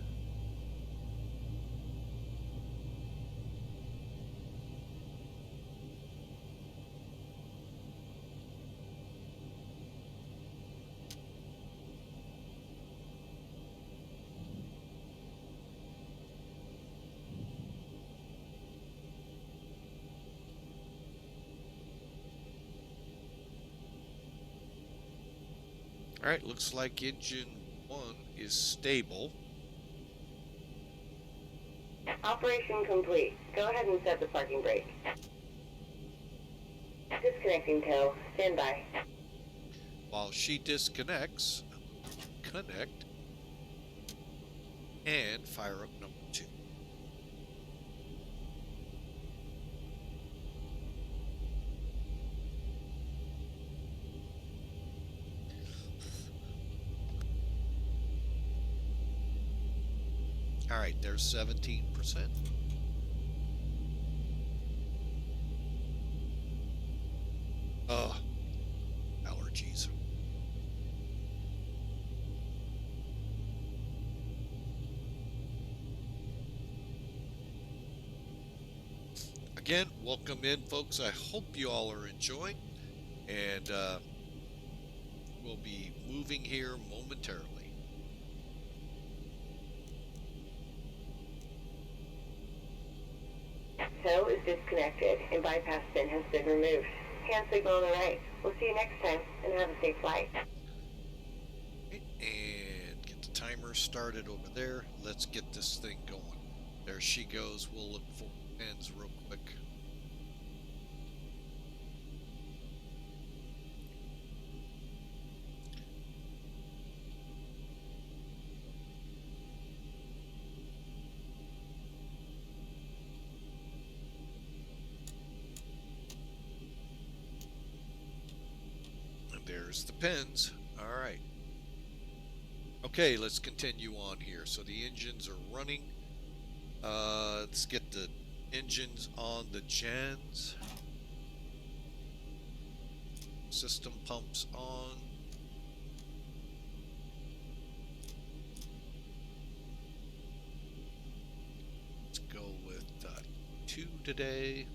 All right, looks like engine 1 is stable. Operation complete. Go ahead and set the parking brake. Disconnecting tow. Stand by. While she disconnects, connect and fire up number 2. All right, there's 17%. Oh, allergies. Again, welcome in, folks. I hope you all are enjoying, and we'll be moving here momentarily. tow is disconnected and bypass pin has been removed. Hand signal on the right. We'll see you next time, and have a safe flight. And get the timer started over there. Let's get this thing going. There she goes. We'll look for pins real quick. And there's the pins. All right. Okay, let's continue on here. So the engines are running. Let's get the engines on the gens. System pumps on. Let's go with 2 today.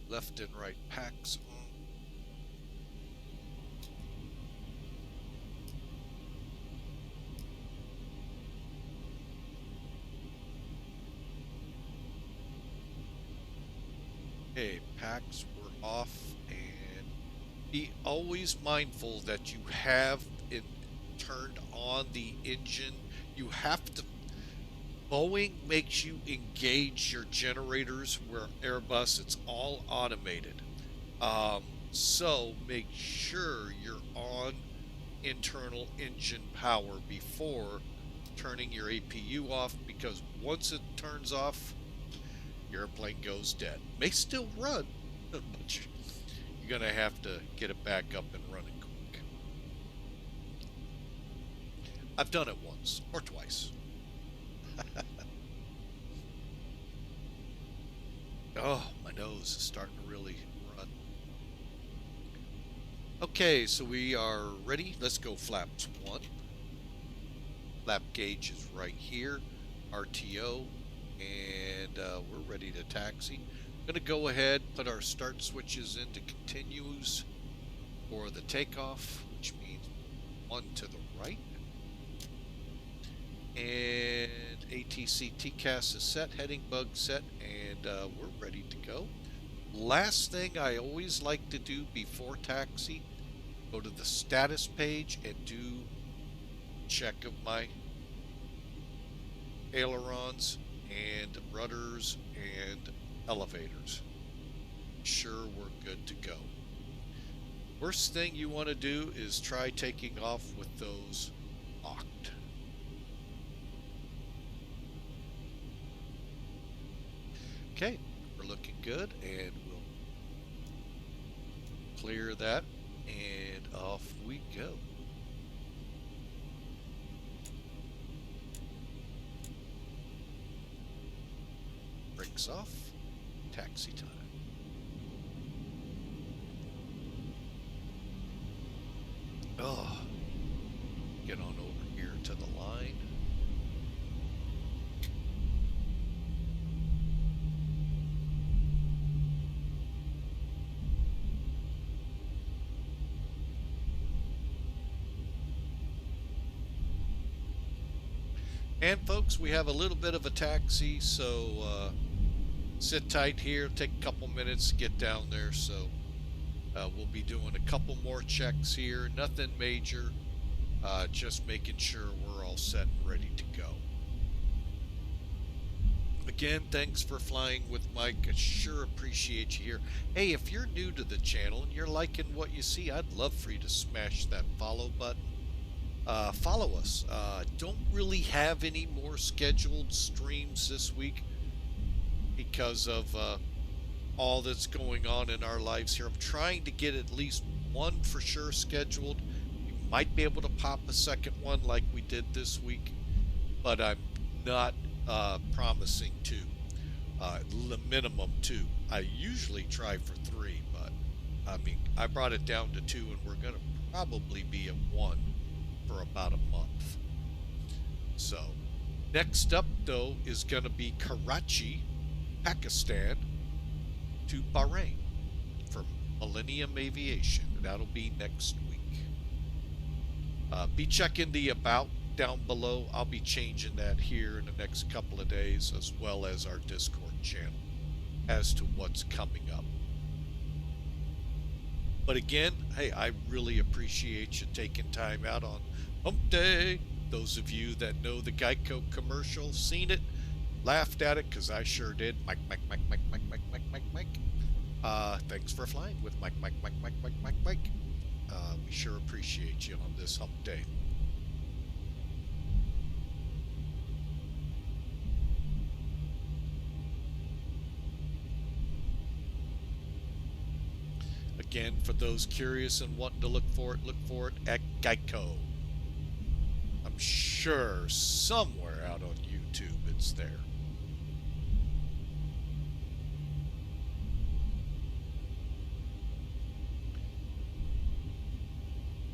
Left and right packs on. Okay, packs were off, and be always mindful that you have it turned on the engine. You have to, Boeing makes you engage your generators, where Airbus, it's all automated. So make sure you're on internal engine power before turning your APU off, because once it turns off, your airplane goes dead. May still run, but you're gonna have to get it back up and running quick. I've done it once or twice. Oh, my nose is starting to really run. Okay, so we are ready. Let's go flaps 1. Flap gauge is right here. RTO. And we're ready to taxi. I'm going to go ahead, put our start switches into continues for the takeoff, which means 1 to the right. And ATC TCAS is set, heading bug set, and we're ready to go. Last thing I always like to do before taxi, go to the status page and do check of my ailerons and rudders and elevators. Sure, we're good to go. Worst thing you want to do is try taking off with those locked. Okay, we're looking good, and we'll clear that, and off we go. Brakes off, taxi time. Oh, get on over here to the line. And folks, we have a little bit of a taxi, so sit tight here, take a couple minutes to get down there. So we'll be doing a couple more checks here, nothing major, just making sure we're all set and ready to go. Again, thanks for flying with Mike. I sure appreciate you here. Hey, if you're new to the channel and you're liking what you see, I'd love for you to smash that follow button. Follow us. Don't really have any more scheduled streams this week because of all that's going on in our lives here. I'm trying to get at least one for sure scheduled. We might be able to pop a second one like we did this week, but I'm not promising 2. The minimum 2. I usually try for 3, but I mean, I brought it down to 2, and we're going to probably be at 1 for about a month. So next up though is going to be Karachi, Pakistan to Bahrain for Millennium Aviation. That'll be next week. Be checking the about down below. I'll be changing that here in the next couple of days, as well as our Discord channel, as to what's coming up. But again, hey, I really appreciate you taking time out on Hump Day. Those of you that know the Geico commercial, seen it, laughed at it, because I sure did. Mike. Thanks for flying with Mike. We sure appreciate you on this Hump Day. Again, for those curious and wanting to look for it at Geico. I'm sure somewhere out on YouTube it's there.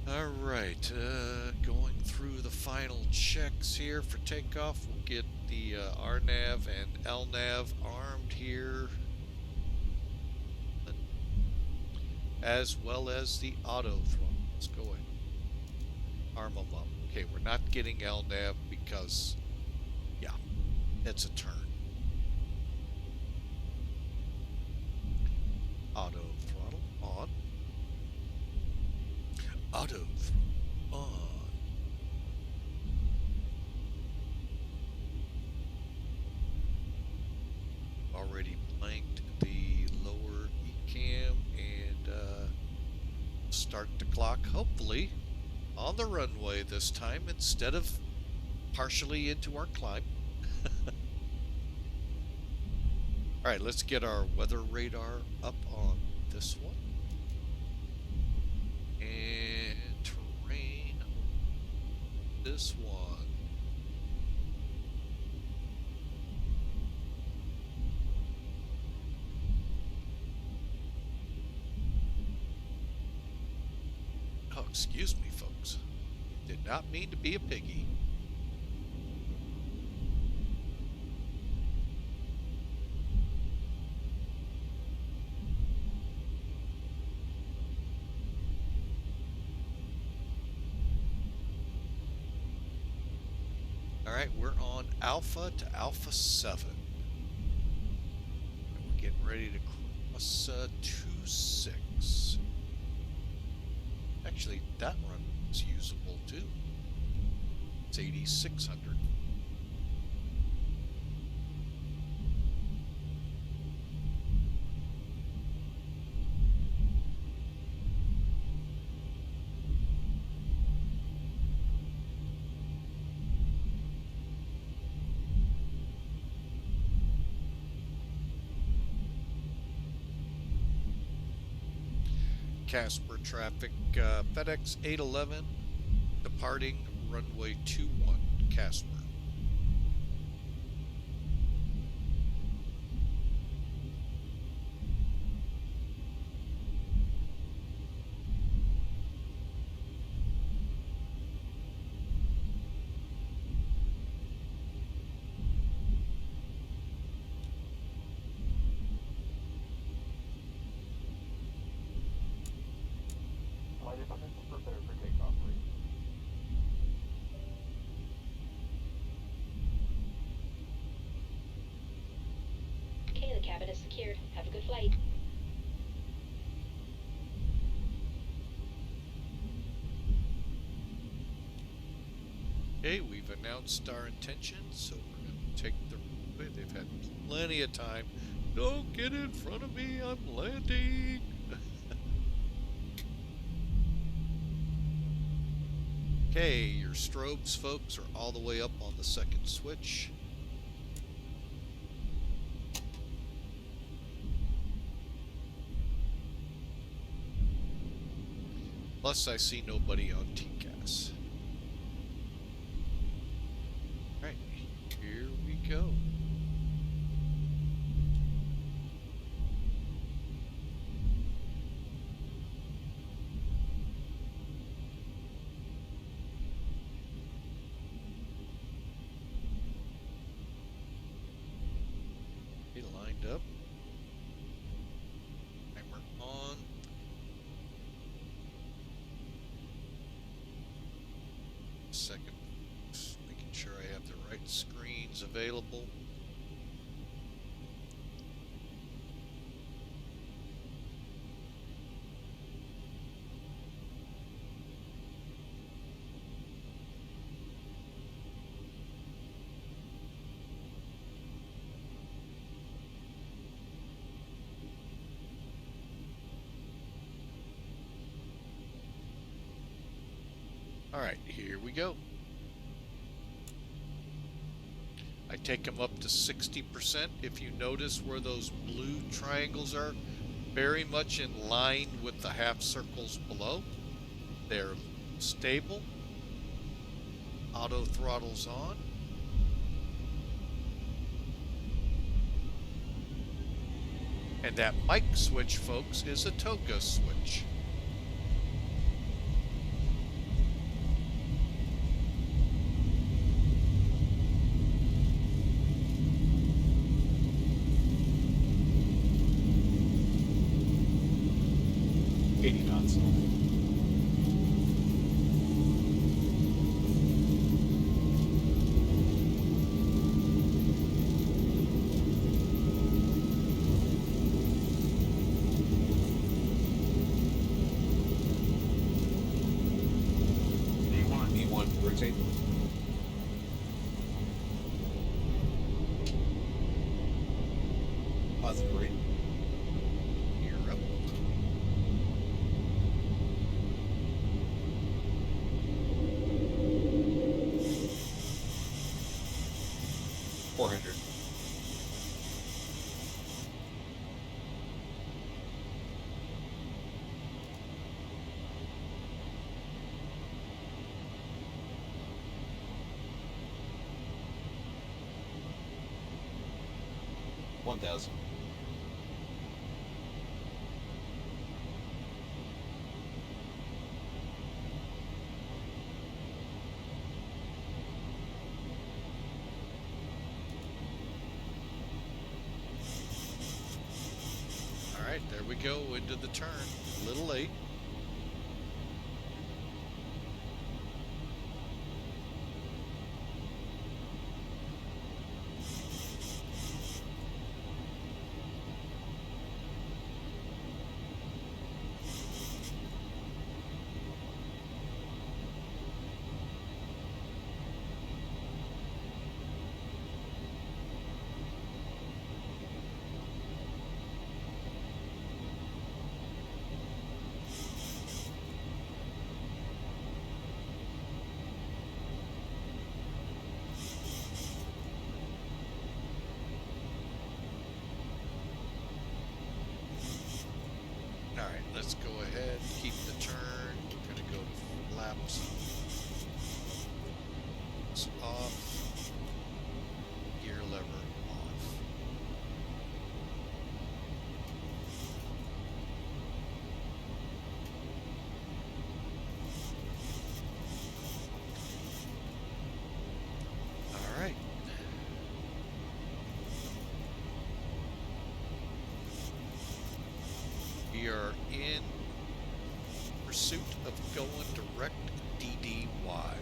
All right, going through the final checks here for takeoff. We'll get the RNAV and LNAV armed here, as well as the auto throttle. Let's go ahead. Arm them up. Okay, we're not getting LNAV because, yeah, it's a turn. Auto throttle on. Auto throttle on. Already blanked the lower ECAM and start the clock, hopefully on the runway this time instead of partially into our climb. Alright, let's get our weather radar up on this one. And terrain, this one. Oh, excuse me, folks. Did not mean to be a piggy. Alright, we're on Alpha to Alpha 7. And we're getting ready to cross 2-6. Actually, that run is usable too. It's 8,600. Casper traffic, FedEx 811, departing runway 21, Casper. Prepare for takeoff, please. Okay, the cabin is secured. Have a good flight. Okay, we've announced our intentions, so we're going to take the runway. They've had plenty of time. Don't get in front of me, I'm landing. Okay, your strobes, folks, are all the way up on the second switch. Plus, I see nobody on TCAS. Alright, here we go. Lined up. Timer on. Second is available. All right, here we go. I take them up to 60%. If you notice where those blue triangles are, very much in line with the half circles below. They're stable. Auto throttle's on. And that mic switch, folks, is a TOGA switch. Positive rate. You're up. $400. $1,000. All right, there we go into the turn. A little late. All right, let's go ahead, keep the turn. We're gonna go to flaps. It's off. Gear lever off. All right. We are in pursuit of going direct DDY.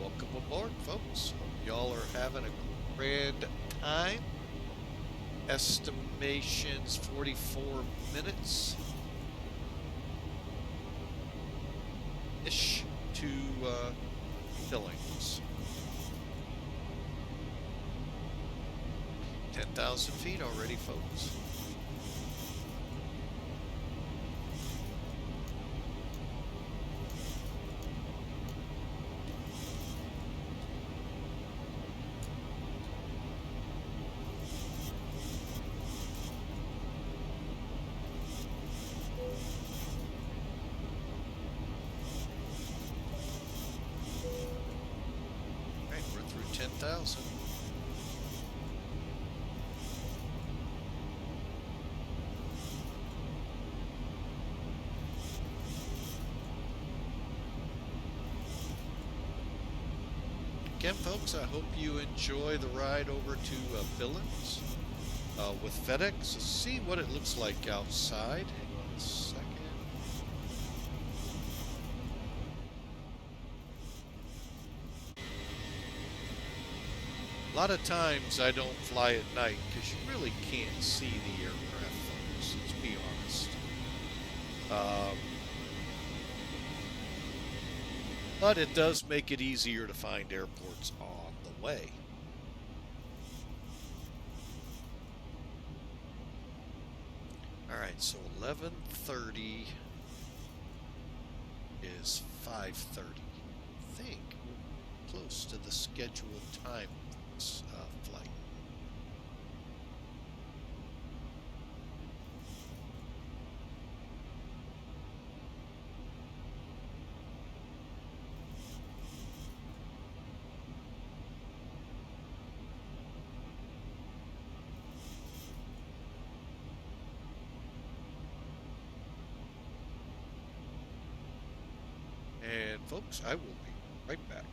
Welcome aboard, folks. Hope y'all are having a grand time. Estimations 44 minutes ish to Billings. 10,000 feet already, folks. Right, we're through 10,000. Again, folks, I hope you enjoy the ride over to Billings with FedEx. Let's see what it looks like outside. Hang on a second. A lot of times I don't fly at night because you really can't see the aircraft, folks. Let's be honest. But it does make it easier to find airports on the way. All right, so 11:30 is 5:30. I think we're close to the scheduled time of this flight. And folks, I will be right back.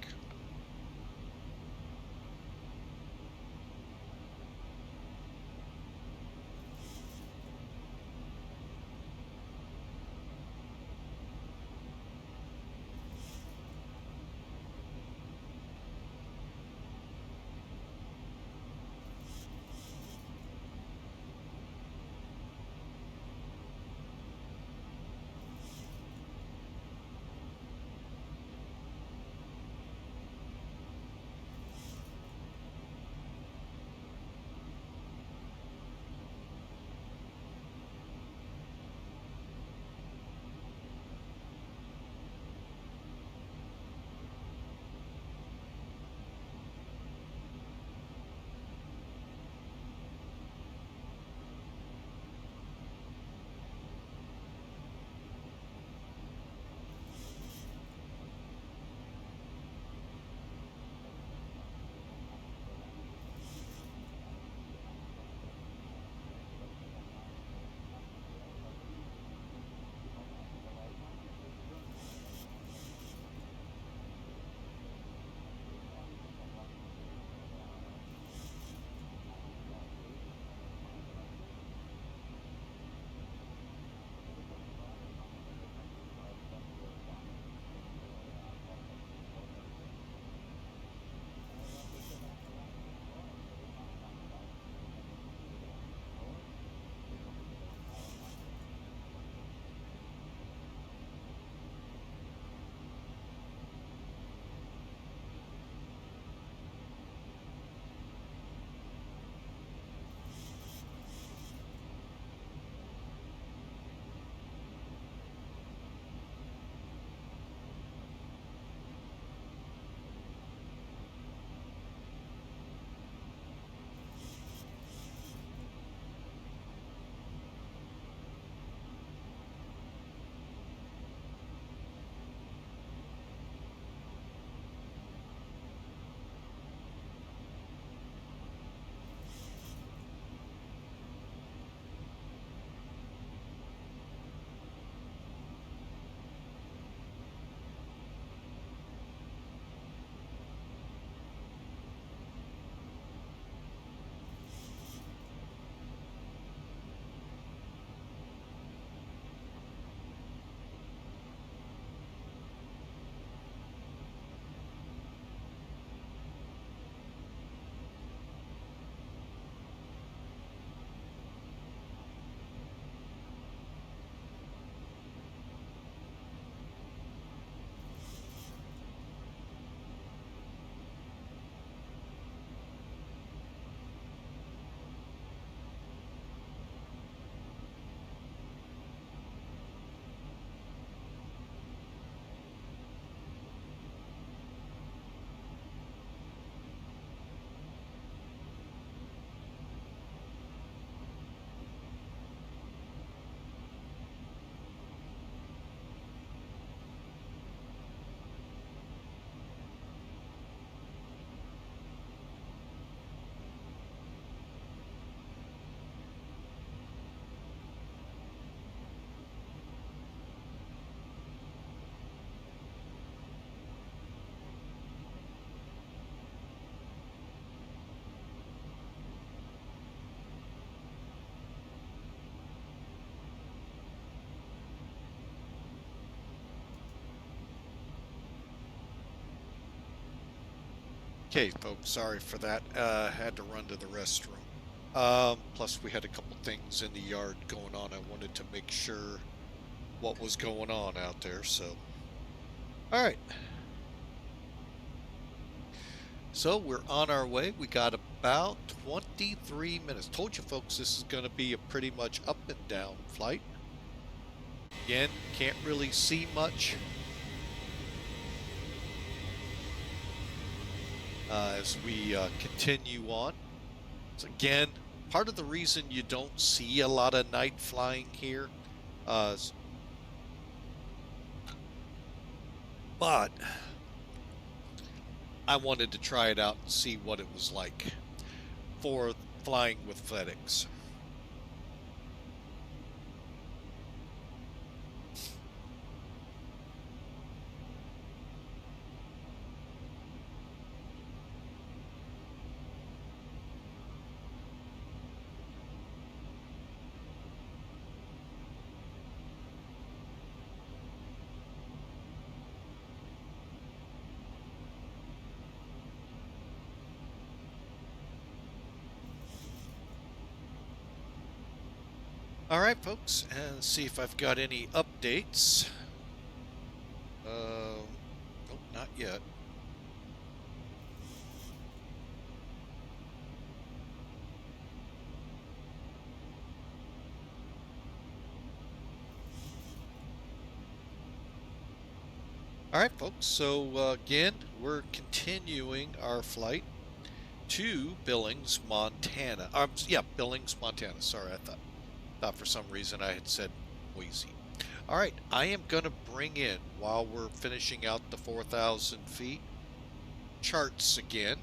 Okay, folks, sorry for that. Had to run to the restroom. Plus we had a couple things in the yard going on. I wanted to make sure what was going on out there, so. All right. So we're on our way. We got about 23 minutes. Told you folks this is going to be a pretty much up and down flight. Again, can't really see much. As we continue on. So again, part of the reason you don't see a lot of night flying here, but I wanted to try it out and see what it was like for flying with FedEx. All right, folks, and see if I've got any updates. Nope, not yet. All right, folks, so again, we're continuing our flight to Billings, Montana. Yeah, Billings, Montana. Sorry, I thought for some reason I had said Boise. All right, I am going to bring in, while we're finishing out the 4,000 feet, charts again.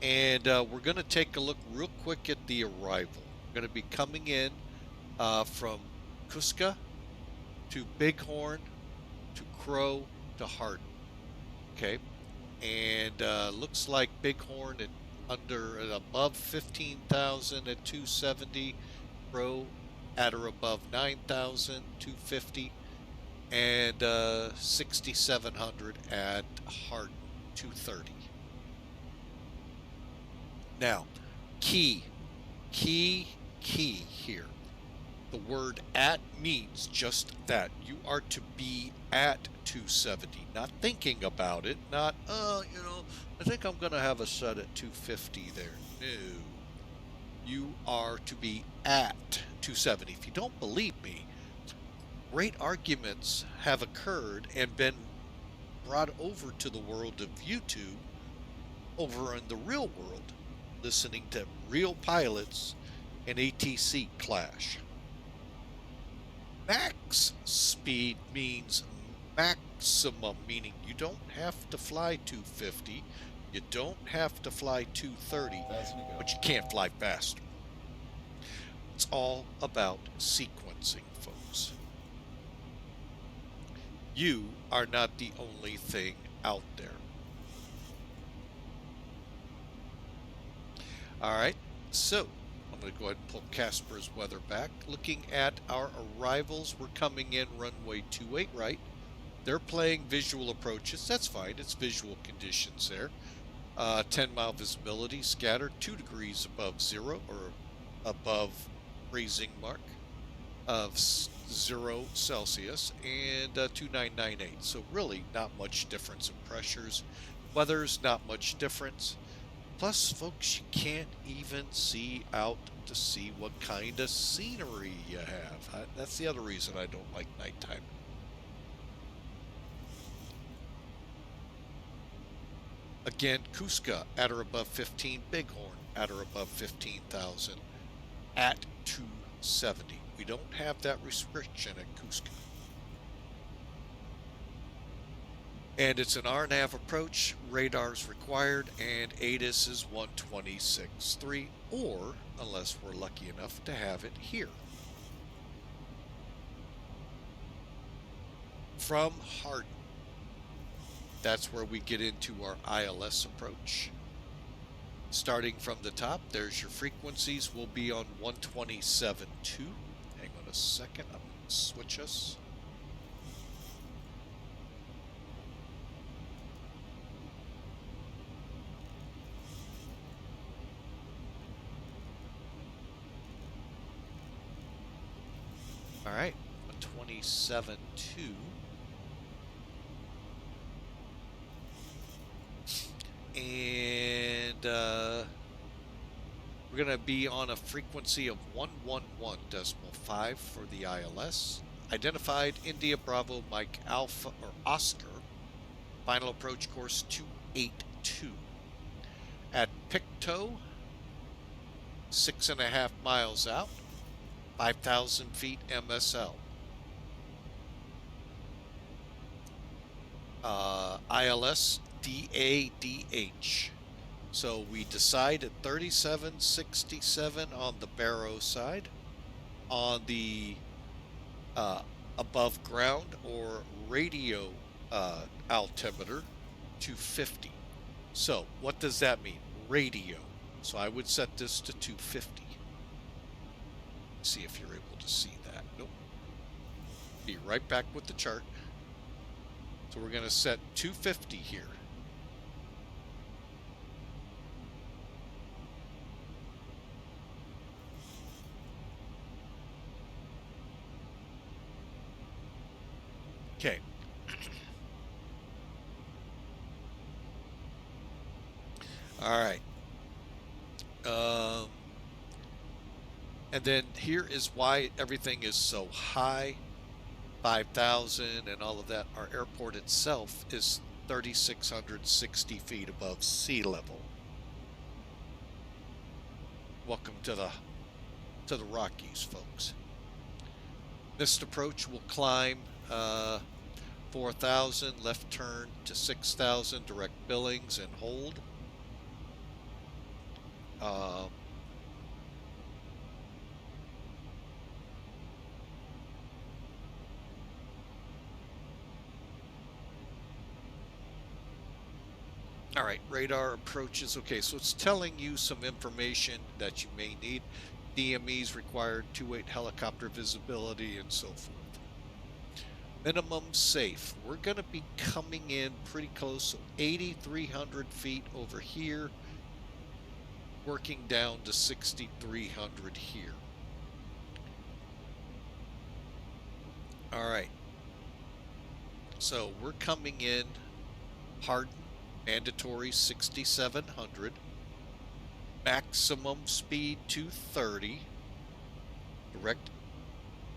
And we're going to take a look real quick at the arrival. We're going to be coming in from CUSGA to Bighorn to Crow to Hardin. Okay, and looks like Bighorn at above 15,000 at 270, Crow at or above 9,000, 250, and 6,700 at Hardin, 230. Now, key here. The word at means just that. You are to be at 270, not thinking about it, not, I think I'm going to have a set at 250 there. No. You are to be at 270. If you don't believe me, great arguments have occurred and been brought over to the world of YouTube, over in the real world, listening to real pilots and ATC clash. Max speed means maximum, meaning you don't have to fly 250, you don't have to fly 230, but you can't fly faster. It's all about sequencing, folks. You are not the only thing out there. All right, so I'm going to go ahead and pull Casper's weather back. Looking at our arrivals, we're coming in runway 28 right. They're playing visual approaches. That's fine. It's visual conditions there. 10-mile visibility, scattered 2 degrees above zero, or above freezing mark of 0 Celsius, and 2998. So really not much difference in pressures. Weather's not much difference. Plus, folks, you can't even see out to see what kind of scenery you have. That's the other reason I don't like nighttime. Again, CUSGA at or above 15, Bighorn at or above 15,000 at 270. We don't have that restriction at CUSGA. And it's an RNAV approach, radar's required, and ATIS is 126.3, or, unless we're lucky enough to have it here. From Hardin, that's where we get into our ILS approach. Starting from the top, there's your frequencies. We'll be on 127.2. Hang on a second, I'm going to switch us. 27.2. And we're going to be on a frequency of 111.5 for the ILS. Identified India Bravo Mike Alpha or Oscar. Final approach course 282. At Pictou, 6.5 miles out, 5,000 feet MSL. ILS DADH. So we decide at 3767 on the Barrow side. On the above ground or radio altimeter, 250. So what does that mean? Radio. So I would set this to 250. See if you're able to see that. Nope. Be right back with the chart. So we're going to set 250 here. Okay. All right. And then here is why everything is so high, 5,000 and all of that. Our airport itself is 3,660 feet above sea level. Welcome to the Rockies, folks. This approach will climb 4,000, left turn to 6,000, direct Billings and hold. All right, radar approaches. Okay, so it's telling you some information that you may need. DMEs required 2.8 helicopter visibility and so forth. Minimum safe. We're going to be coming in pretty close, so 8,300 feet over here, working down to 6,300 here. All right. So we're coming in hard. Mandatory 6,700, maximum speed 230, direct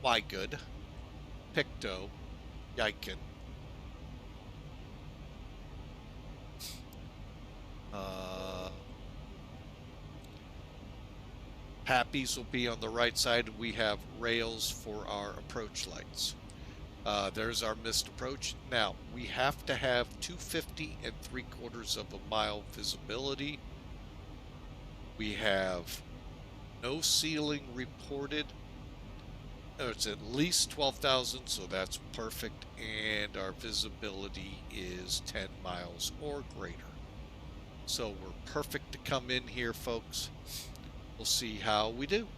Wygood, Pictou, Yikin. Pappies will be on the right side. We have rails for our approach lights. There's our missed approach. Now, we have to have 250 3/4 of a mile visibility. We have no ceiling reported. It's at least 12,000, so that's perfect. And our visibility is 10 miles or greater. So we're perfect to come in here, folks. We'll see how we do.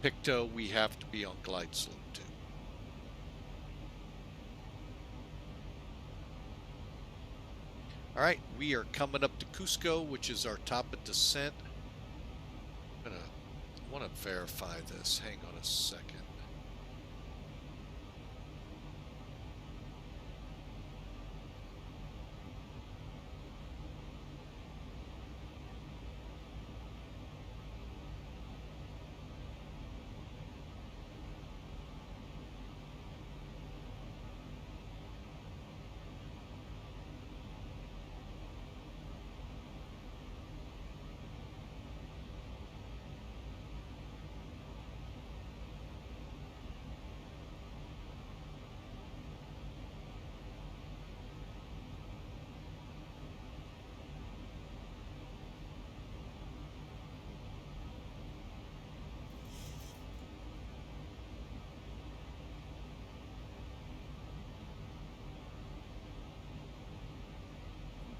Pictou, we have to be on glide slope too. All right, we are coming up to CUSGA, which is our top of descent. I want to verify this. Hang on a second.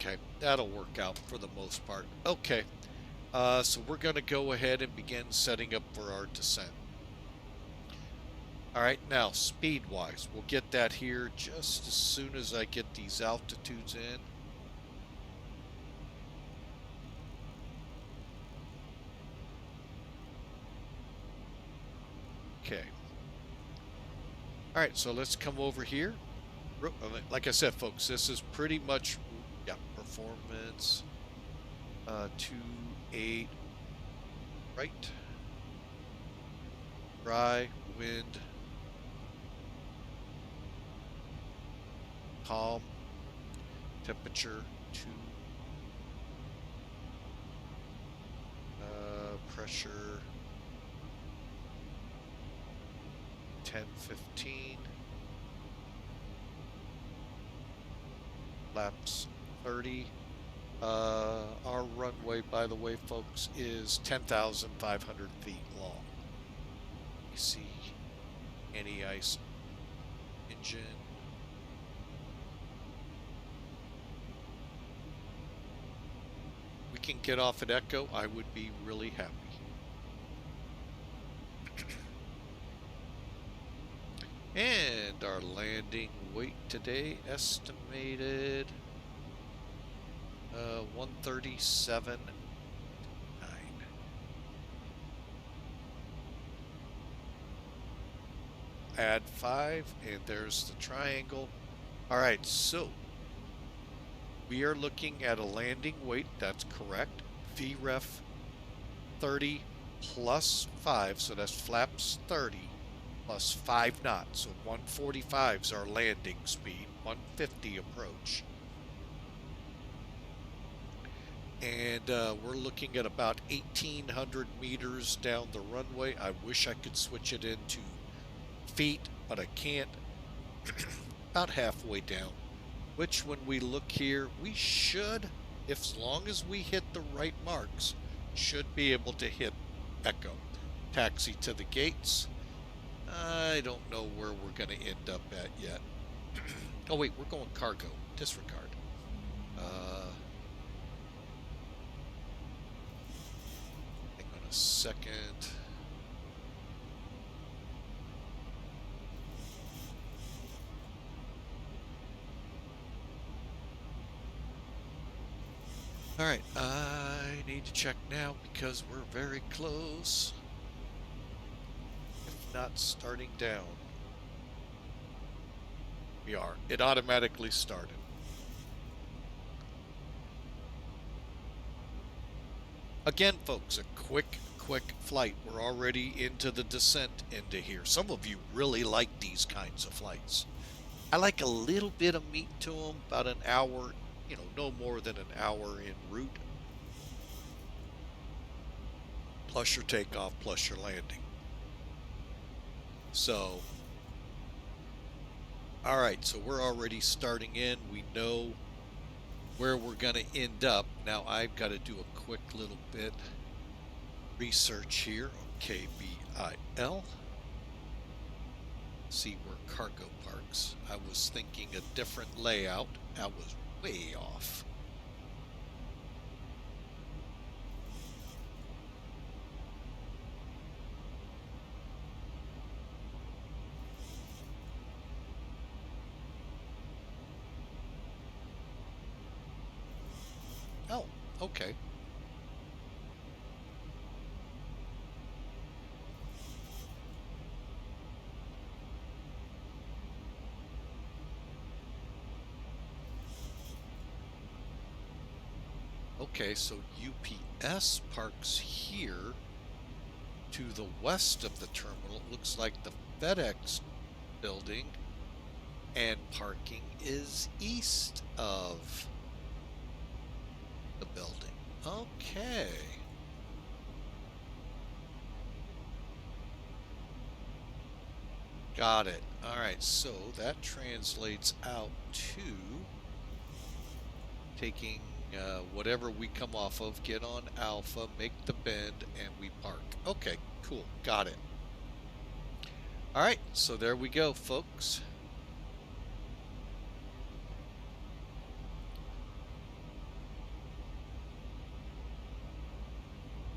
Okay, that'll work out for the most part. Okay, so we're going to go ahead and begin setting up for our descent. All right, now speed-wise, we'll get that here just as soon as I get these altitudes in. Okay. All right, so let's come over here. Like I said, folks, this is pretty much, yeah, performance, 2.8, right, dry, wind, calm, temperature, 2, pressure, 10-15, flaps 30. Our runway, by the way, folks, is 10,500 feet long. You see anti-ice engine. We can get off at Echo. I would be really happy. And our landing weight today estimated 137.9. Add 5, and there's the triangle. All right, so we are looking at a landing weight, that's correct. VREF 30 plus 5, so that's flaps 30 plus 5 knots. So 145 is our landing speed, 150 approach. And we're looking at about 1,800 meters down the runway. I wish I could switch it into feet, but I can't. About halfway down, which when we look here, we should, as long as we hit the right marks, should be able to hit Echo. Taxi to the gates. I don't know where we're going to end up at yet. Oh wait, we're going cargo. Disregard. Hang on a second. All right, I need to check now because we're very close. If not starting down. We are. It automatically started. Again, folks, a quick flight. We're already into the descent into here. Some of you really like these kinds of flights. I like a little bit of meat to them, about an hour, you know, no more than an hour en route. Plus your takeoff, plus your landing. So, all right, so we're already starting in. We know where we're going to end up. Now I've got to do a quick little bit research here on KBIL. See where cargo parks. I was thinking a different layout. I was way off. Oh, okay. Okay, so UPS parks here to the west of the terminal. It looks like the FedEx building, and parking is east of the building. Okay. Got it. All right, so that translates out to taking whatever we come off of, get on Alpha, make the bend, and we park. Okay, cool. Got it. All right, so there we go, folks.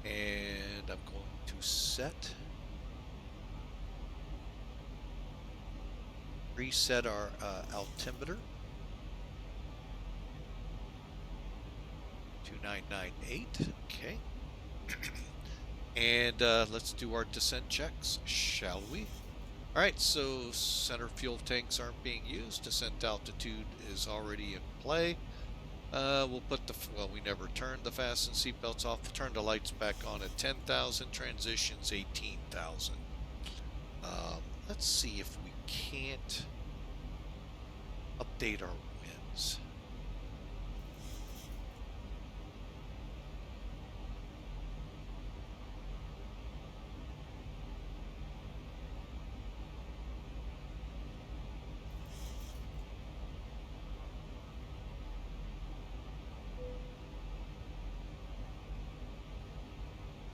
And I'm going to set. Reset our altimeter. 2998. Okay. And let's do our descent checks, shall we? Alright, so center fuel tanks aren't being used. Descent altitude is already in play. We'll put well, we never turned the fasten seatbelts off. We'll turn the lights back on at 10,000. Transitions 18,000. Let's see if we can't update our winds.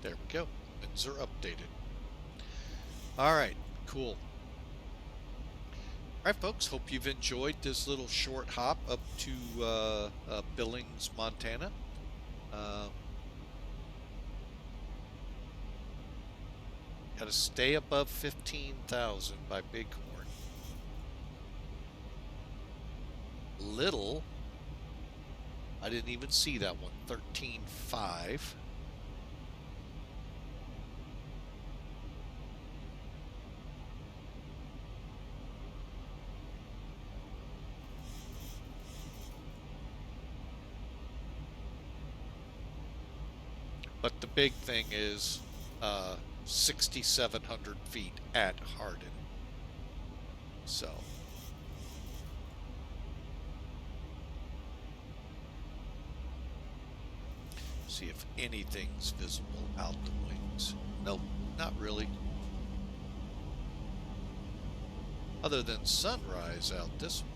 There we go. Winds are updated. All right, cool. All right, folks, hope you've enjoyed this little short hop up to Billings, Montana. Got to stay above 15,000 by Bighorn. Little, I didn't even see that one, 13.5. But the big thing is 6,700 feet at Hardin. So see if anything's visible out the wings. Nope, not really. Other than sunrise out this way.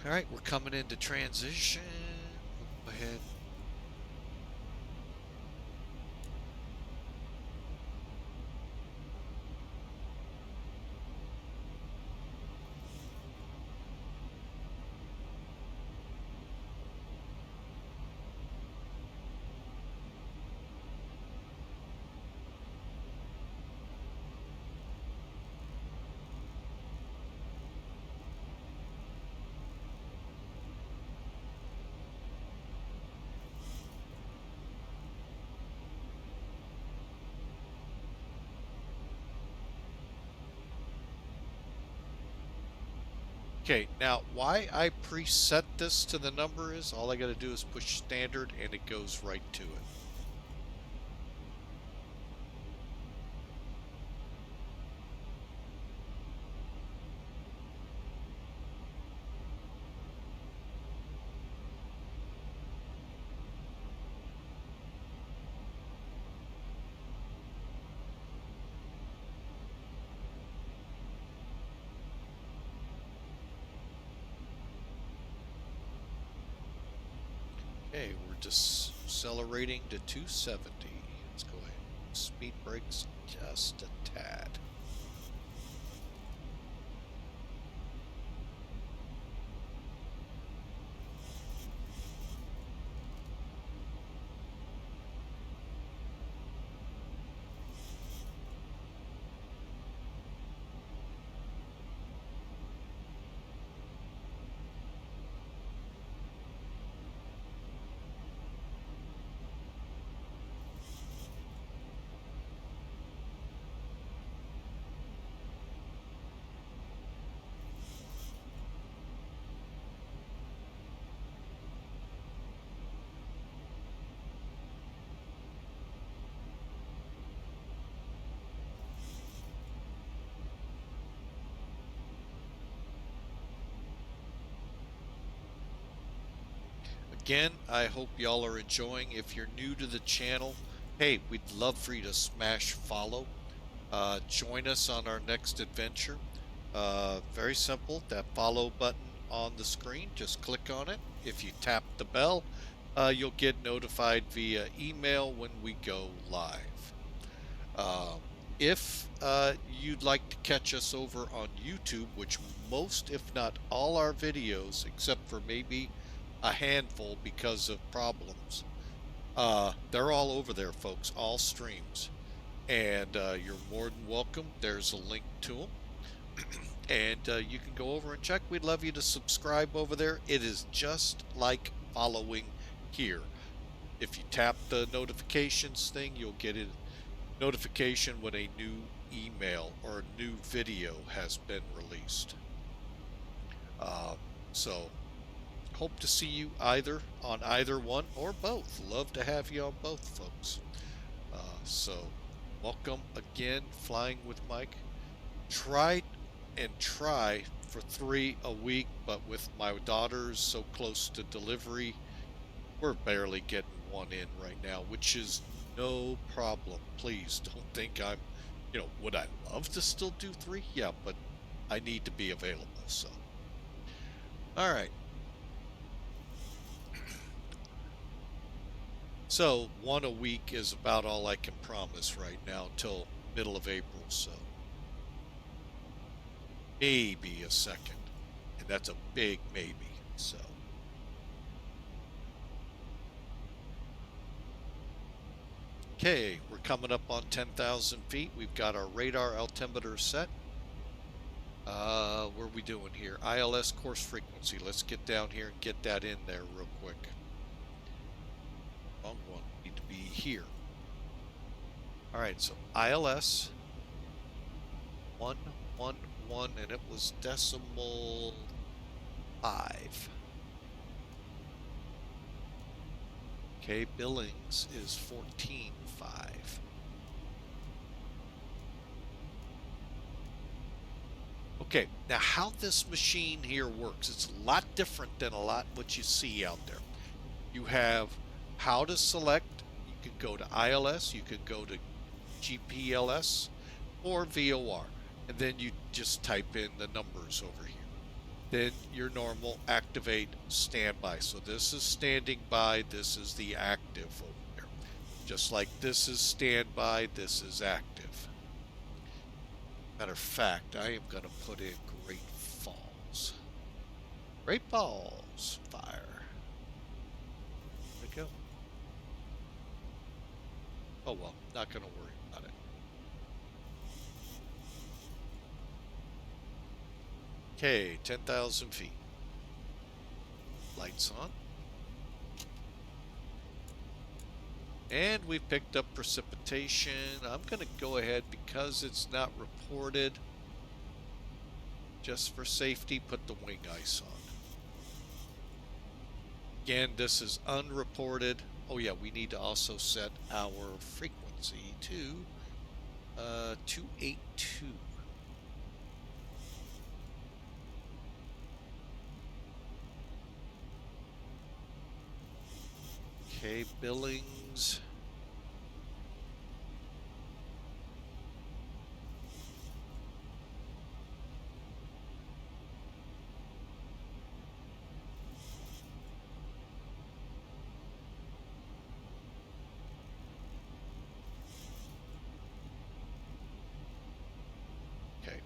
All right, we're coming into transition. Go ahead. Okay, now why I preset this to the number is all I got to do is push standard and it goes right to it. Okay, we're decelerating to 270. Let's go ahead. Speed brakes just a tad. Again, I hope y'all are enjoying. If you're new to the channel, hey, we'd love for you to smash follow. Join us on our next adventure. Very simple, that follow button on the screen, just click on it. If you tap the bell, you'll get notified via email when we go live. If you'd like to catch us over on YouTube, which most, if not all our videos, except for maybe a handful because of problems, they're all over there, folks, all streams. and you're more than welcome. There's a link to them. And you can go over and check. We'd love you to subscribe over there. It is just like following here. If you tap the notifications thing, you'll get a notification when a new email or a new video has been released. So hope to see you either on either one or both. Love to have you on both, folks. So welcome again, Flying with Mike. Try for 3 a week, but with my daughters so close to delivery, we're barely getting one in right now, which is no problem. Please don't think I'm, would I love to still do 3? Yeah, but I need to be available. So, all right. So 1 a week is about all I can promise right now till middle of April. So maybe a second, and that's a big maybe. So okay, we're coming up on 10,000 feet. We've got our radar altimeter set. What are we doing here? ILS course frequency. Let's get down here and get that in there real quick. Wrong one. Need to be here. All right, so ILS 111, and it was decimal 5. Okay, Billings is 14.5. Okay, now how this machine here works, it's a lot different than a lot what you see out there. You have how to select. You can go to ILS, you can go to GPLS or VOR, and then you just type in the numbers over here. Then your normal activate standby. So this is standing by, this is the active over there. Just like this is standby, this is active. Matter of fact, I am going to put in Great Falls. Great Falls fire. There we go. Oh well, not going to worry about it. Okay, 10,000 feet. Lights on. And we've picked up precipitation. I'm going to go ahead, because it's not reported, just for safety, put the wing ice on. Again, this is unreported. Oh yeah, we need to also set our frequency to 282. Okay, Billings. Okay.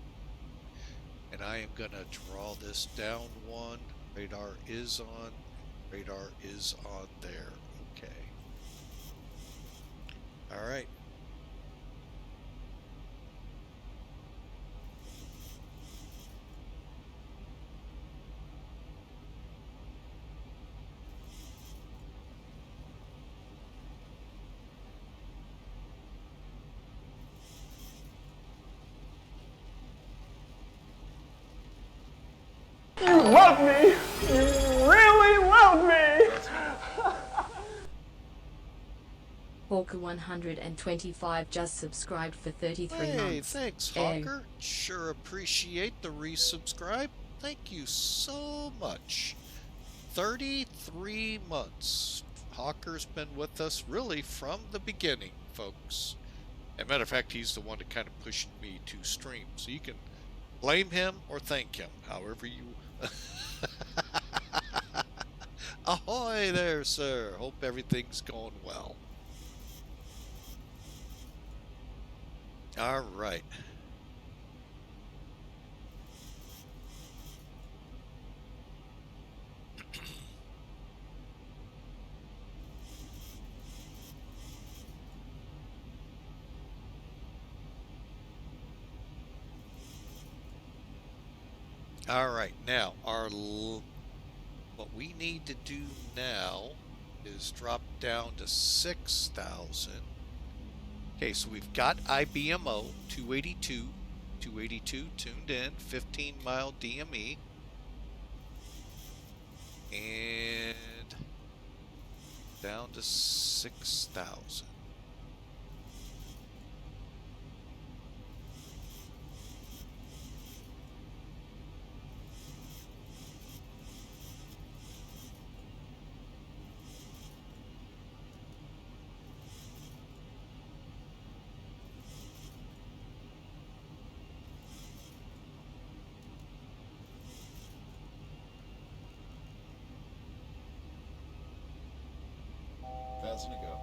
And I am going to draw this down one. Radar is on. Radar is on there. Okay. All right. You love me! You really love me! Hawker 125 just subscribed for 33 Hey, months. thanks, Hawker. Sure appreciate the resubscribe. Thank you so much. 33 months. Hawker's been with us really from the beginning, folks. As a matter of fact, he's the one that kind of pushed me to stream. So you can blame him or thank him, however you... Ahoy there, sir. Hope everything's going well. All right. All right, now what we need to do now is drop down to 6,000. Okay, so we've got IBMO 282 tuned in, 15-mile DME, and down to 6,000. Thousand to go.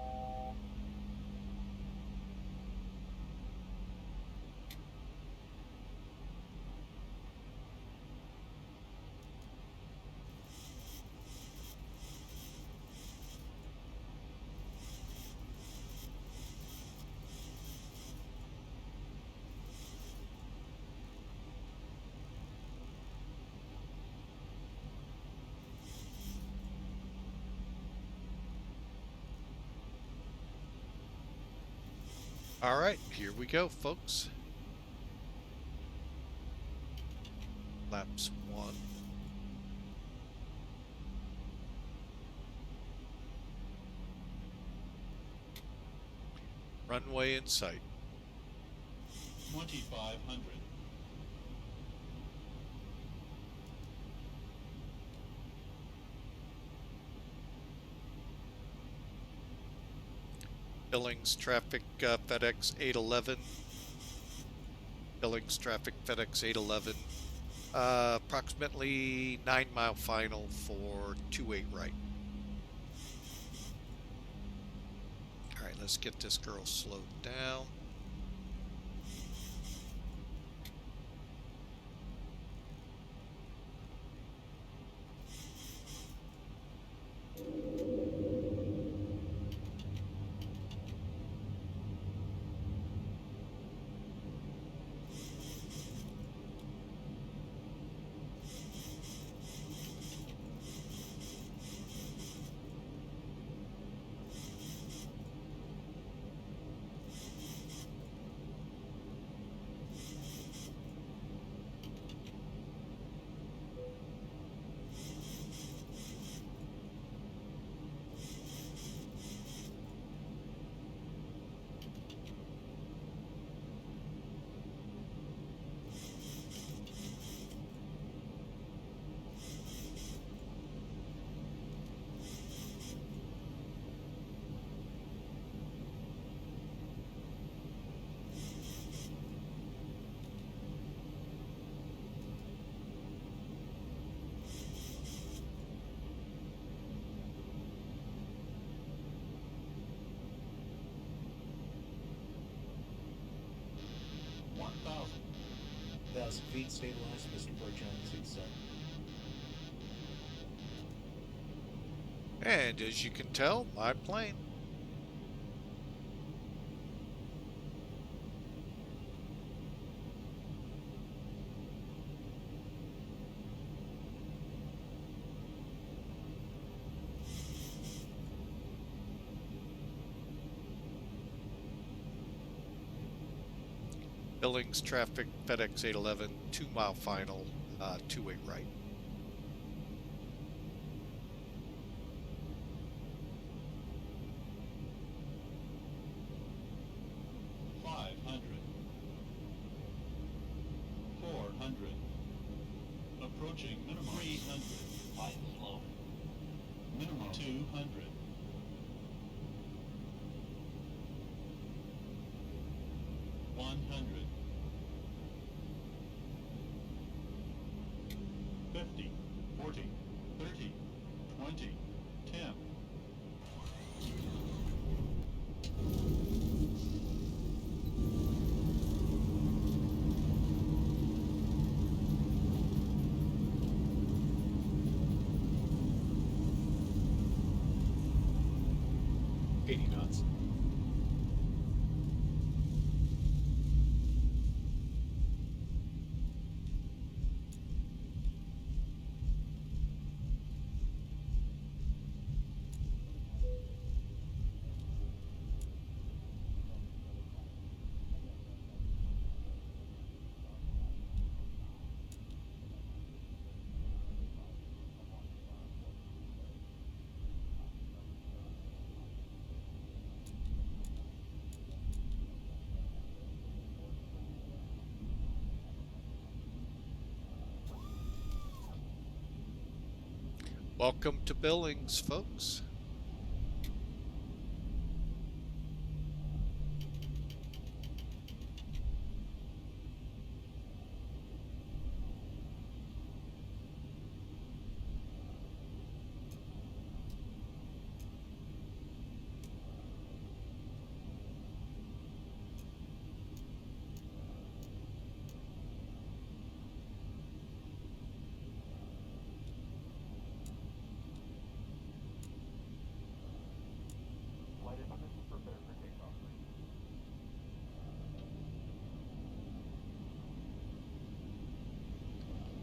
All right, here we go, folks. Laps 1. Runway in sight. 2,500. Billings traffic FedEx 811. Billings traffic FedEx 811. Approximately 9-mile final for 28 right. All right, let's get this girl slowed down. Feet stabilized, Mr. Bergeron, 67. And as you can tell, my plane. Billings traffic FedEx 811, 2-mile final, 28 right. Approaching minimum 300. Fine slow. Minimum 200. $100. 50, 40, 30, 20, 10. Welcome to Billings, folks.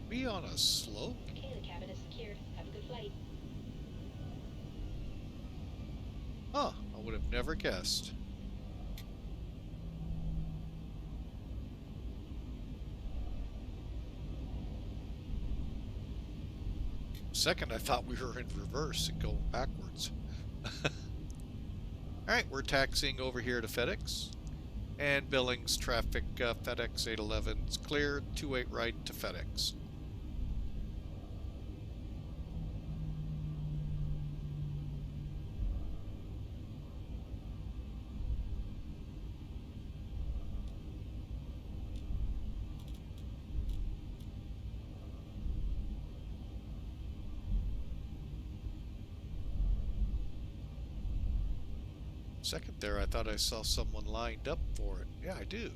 Be on a slope? Okay, the cabin is secured. Have a good flight. Huh, I would have never guessed. Second, I thought we were in reverse and going backwards. Alright, we're taxiing over here to FedEx. And Billings traffic, FedEx 811 is clear, 28 right to FedEx. Second there, I thought I saw someone lined up for it. Yeah, I do.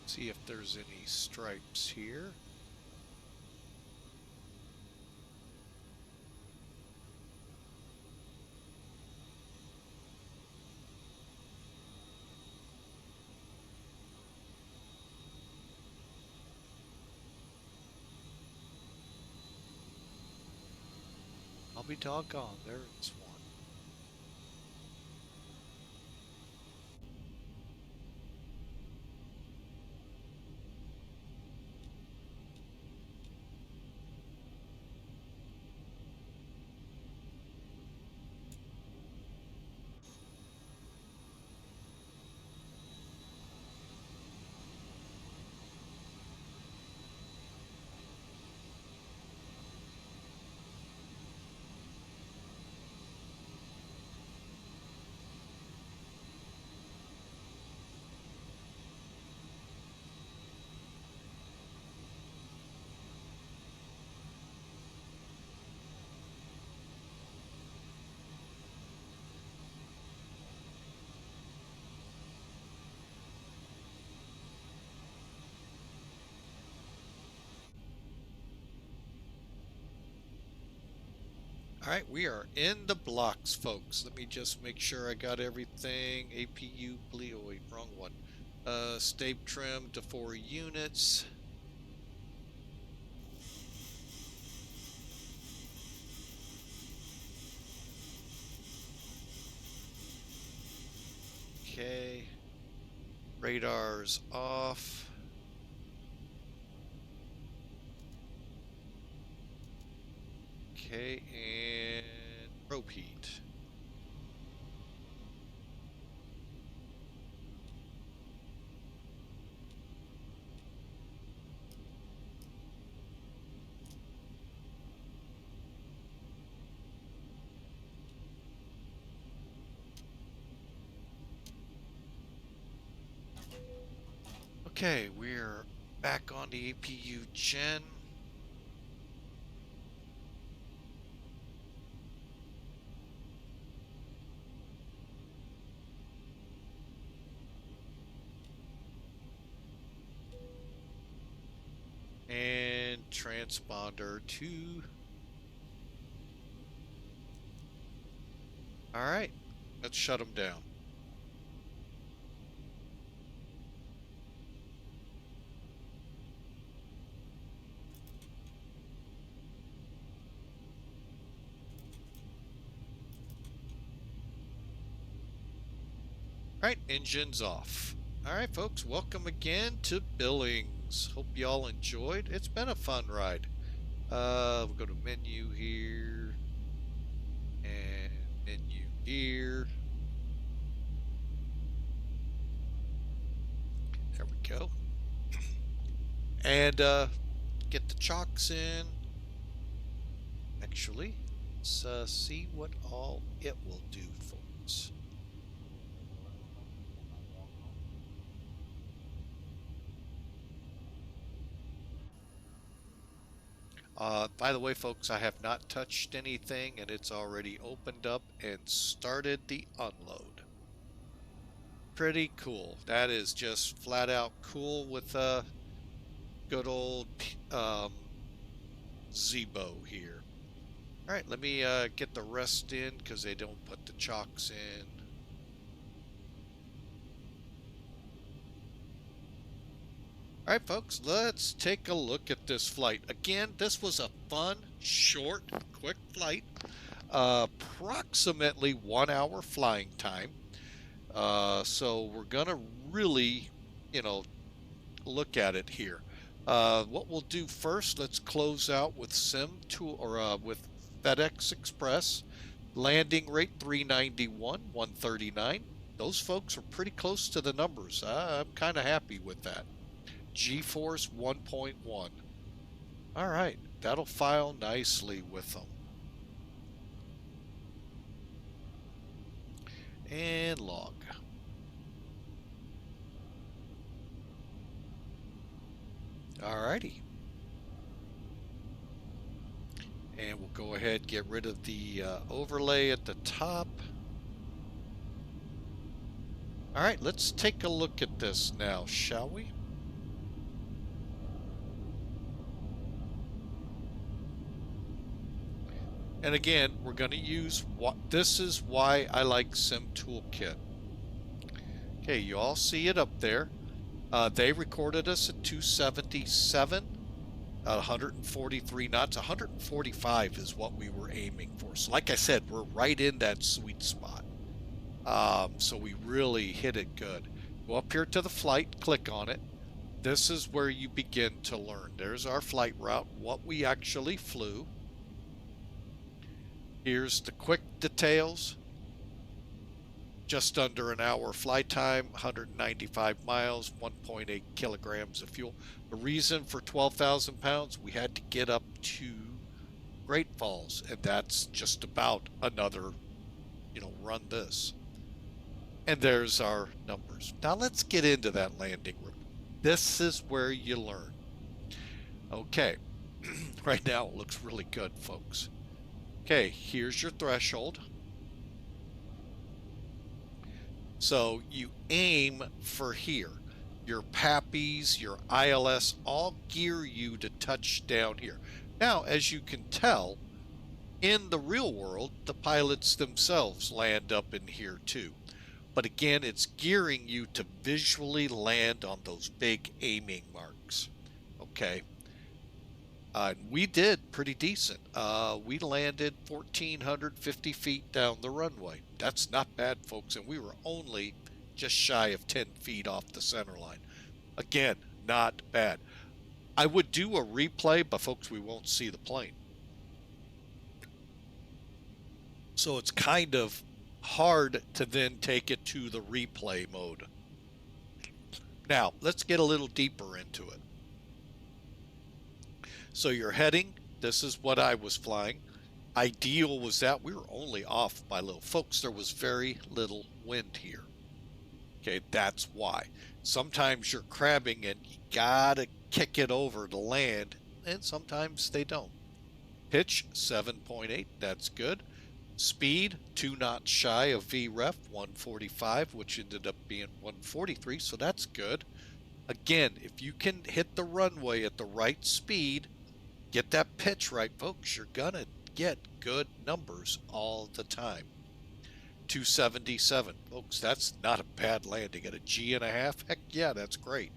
See if there's any stripes here. I'll be doggone, there is one. All right, we are in the blocks, folks. Let me just make sure I got everything. APU, oh wait, wrong one. Stape trim to 4 units. Okay. Radar's off. Okay, and probe heat. Okay, we're back on the APU gen. transponder 2. All right, let's shut them down. All right, engines off. All right, folks, welcome again to Billings. Hope y'all enjoyed. It's been a fun ride. We'll go to menu here and menu here. There we go. And get the chocks in. Actually, let's see what all it will do, folks. By the way, folks, I have not touched anything, and it's already opened up and started the unload. Pretty cool. That is just flat out cool with good old ZIBO here. All right, let me get the rest in because they don't put the chocks in. All right, folks, let's take a look at this flight. Again, this was a fun, short, quick flight. Approximately 1 hour flying time. So we're going to really, look at it here. What we'll do first, let's close out with with FedEx Express. Landing rate 391, 139. Those folks are pretty close to the numbers. I'm kind of happy with that. G-force 1.1. All right, that'll file nicely with them. And log. All righty. And we'll go ahead and get rid of the overlay at the top. All right, let's take a look at this now, shall we? And again, we're going to use this is why I like Sim Toolkit. Okay, you all see it up there. They recorded us at 277, 143 knots. 145 is what we were aiming for. So like I said, we're right in that sweet spot. So we really hit it good. Go up here to the flight, click on it. This is where you begin to learn. There's our flight route, what we actually flew. Here's the quick details. Just under an hour flight time, 195 miles, 1.8 kilograms of fuel. The reason for 12,000 pounds, we had to get up to Great Falls, and that's just about another, run this. And there's our numbers. Now let's get into that landing room. This is where you learn. Okay, right now it looks really good, folks. Okay, here's your threshold. So you aim for here. Your PAPIs, your ILS, all gear you to touch down here. Now, as you can tell, in the real world, the pilots themselves land up in here too. But again, it's gearing you to visually land on those big aiming marks. Okay. We did pretty decent. We landed 1,450 feet down the runway. That's not bad, folks, and we were only just shy of 10 feet off the center line. Again, not bad. I would do a replay, but folks, we won't see the plane. So it's kind of hard to then take it to the replay mode. Now, let's get a little deeper into it. So you're heading, this is what I was flying. Ideal was that we were only off by little. Folks, there was very little wind here. Okay, that's why. Sometimes you're crabbing and you gotta kick it over to land, and sometimes they don't. Pitch, 7.8, that's good. Speed, 2 knots shy of VREF, 145, which ended up being 143, so that's good. Again, if you can hit the runway at the right speed, Get that pitch right, folks. You're going to get good numbers all the time. 277. Folks, that's not a bad landing at a G&a. Heck yeah, that's great.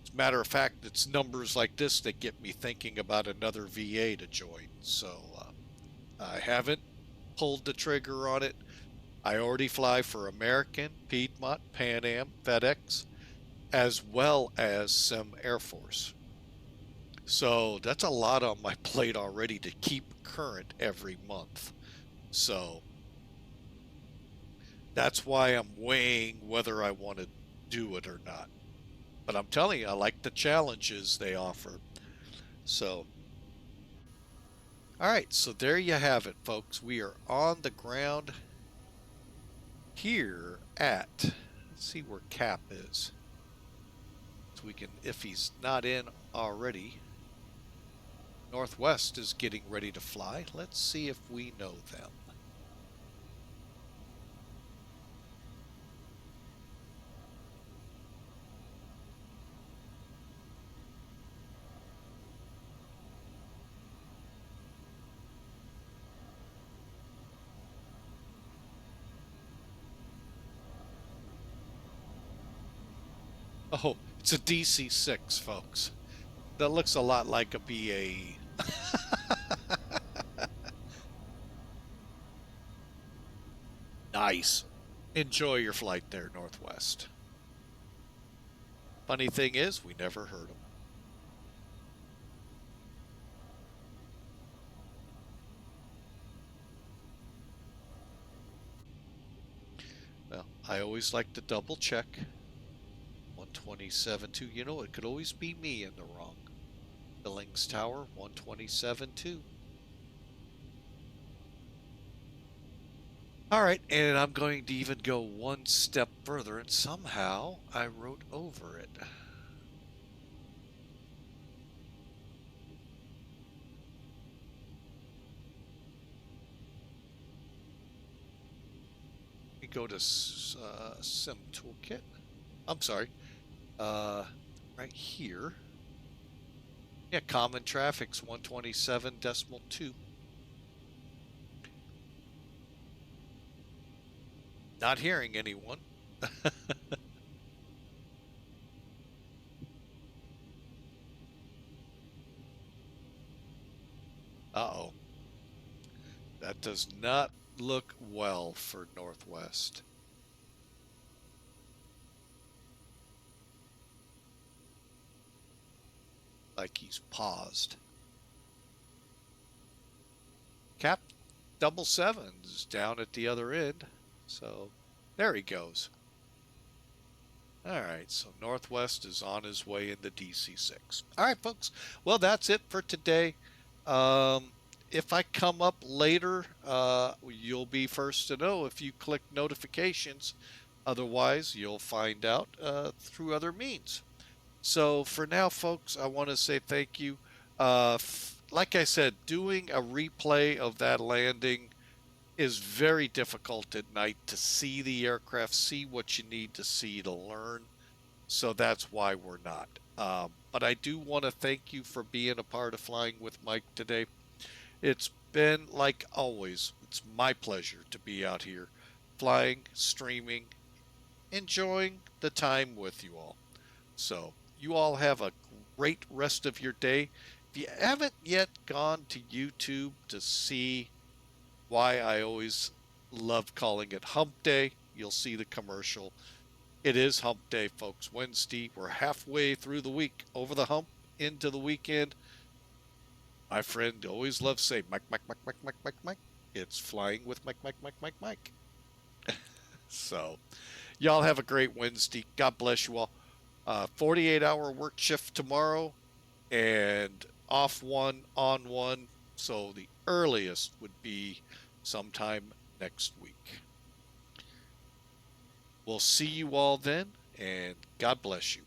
As a matter of fact, it's numbers like this that get me thinking about another VA to join. So I haven't pulled the trigger on it. I already fly for American, Piedmont, Pan Am, FedEx, as well as some Air Force. So that's a lot on my plate already to keep current every month. So that's why I'm weighing whether I want to do it or not. But I'm telling you, I like the challenges they offer. So, all right, so there you have it, folks. We are on the ground here at, let's see where Cap is. So we can, if he's not in already, Northwest is getting ready to fly. Let's see if we know them. Oh, it's a DC-6, folks. That looks a lot like a BAE. Nice. Enjoy your flight there, Northwest. Funny thing is, we never heard them. Well, I always like to double check. 127.2. You know, it could always be me in the wrong. Billings Tower, 127.2. All right, and I'm going to even go one step further, and somehow I wrote over it. We go to Sim Toolkit. I'm sorry. Right here. Yeah, common traffic's 127.2. Not hearing anyone. Uh-oh. That does not look well for Northwest. Like he's paused. Cap 777's down at the other end. So there he goes. All right, so Northwest is on his way in the DC-6. All right, folks. Well, that's it for today. If I come up later, you'll be first to know if you click notifications. Otherwise, you'll find out through other means. So for now, folks, I want to say thank you. Like I said, doing a replay of that landing is very difficult at night to see the aircraft, see what you need to see to learn. So that's why we're not. But I do want to thank you for being a part of Flying with Mike today. It's been, like always, it's my pleasure to be out here flying, streaming, enjoying the time with you all. So you all have a great rest of your day. If you haven't yet gone to YouTube to see why I always love calling it Hump Day, you'll see the commercial. It is Hump Day, folks. Wednesday, we're halfway through the week, over the hump, into the weekend. My friend always loves saying, Mike, Mike, Mike, Mike, Mike, Mike, Mike. It's Flying with Mike, Mike, Mike, Mike, Mike. So, y'all have a great Wednesday. God bless you all. 48-hour work shift tomorrow and off one, on one. So the earliest would be sometime next week. We'll see you all then, and God bless you.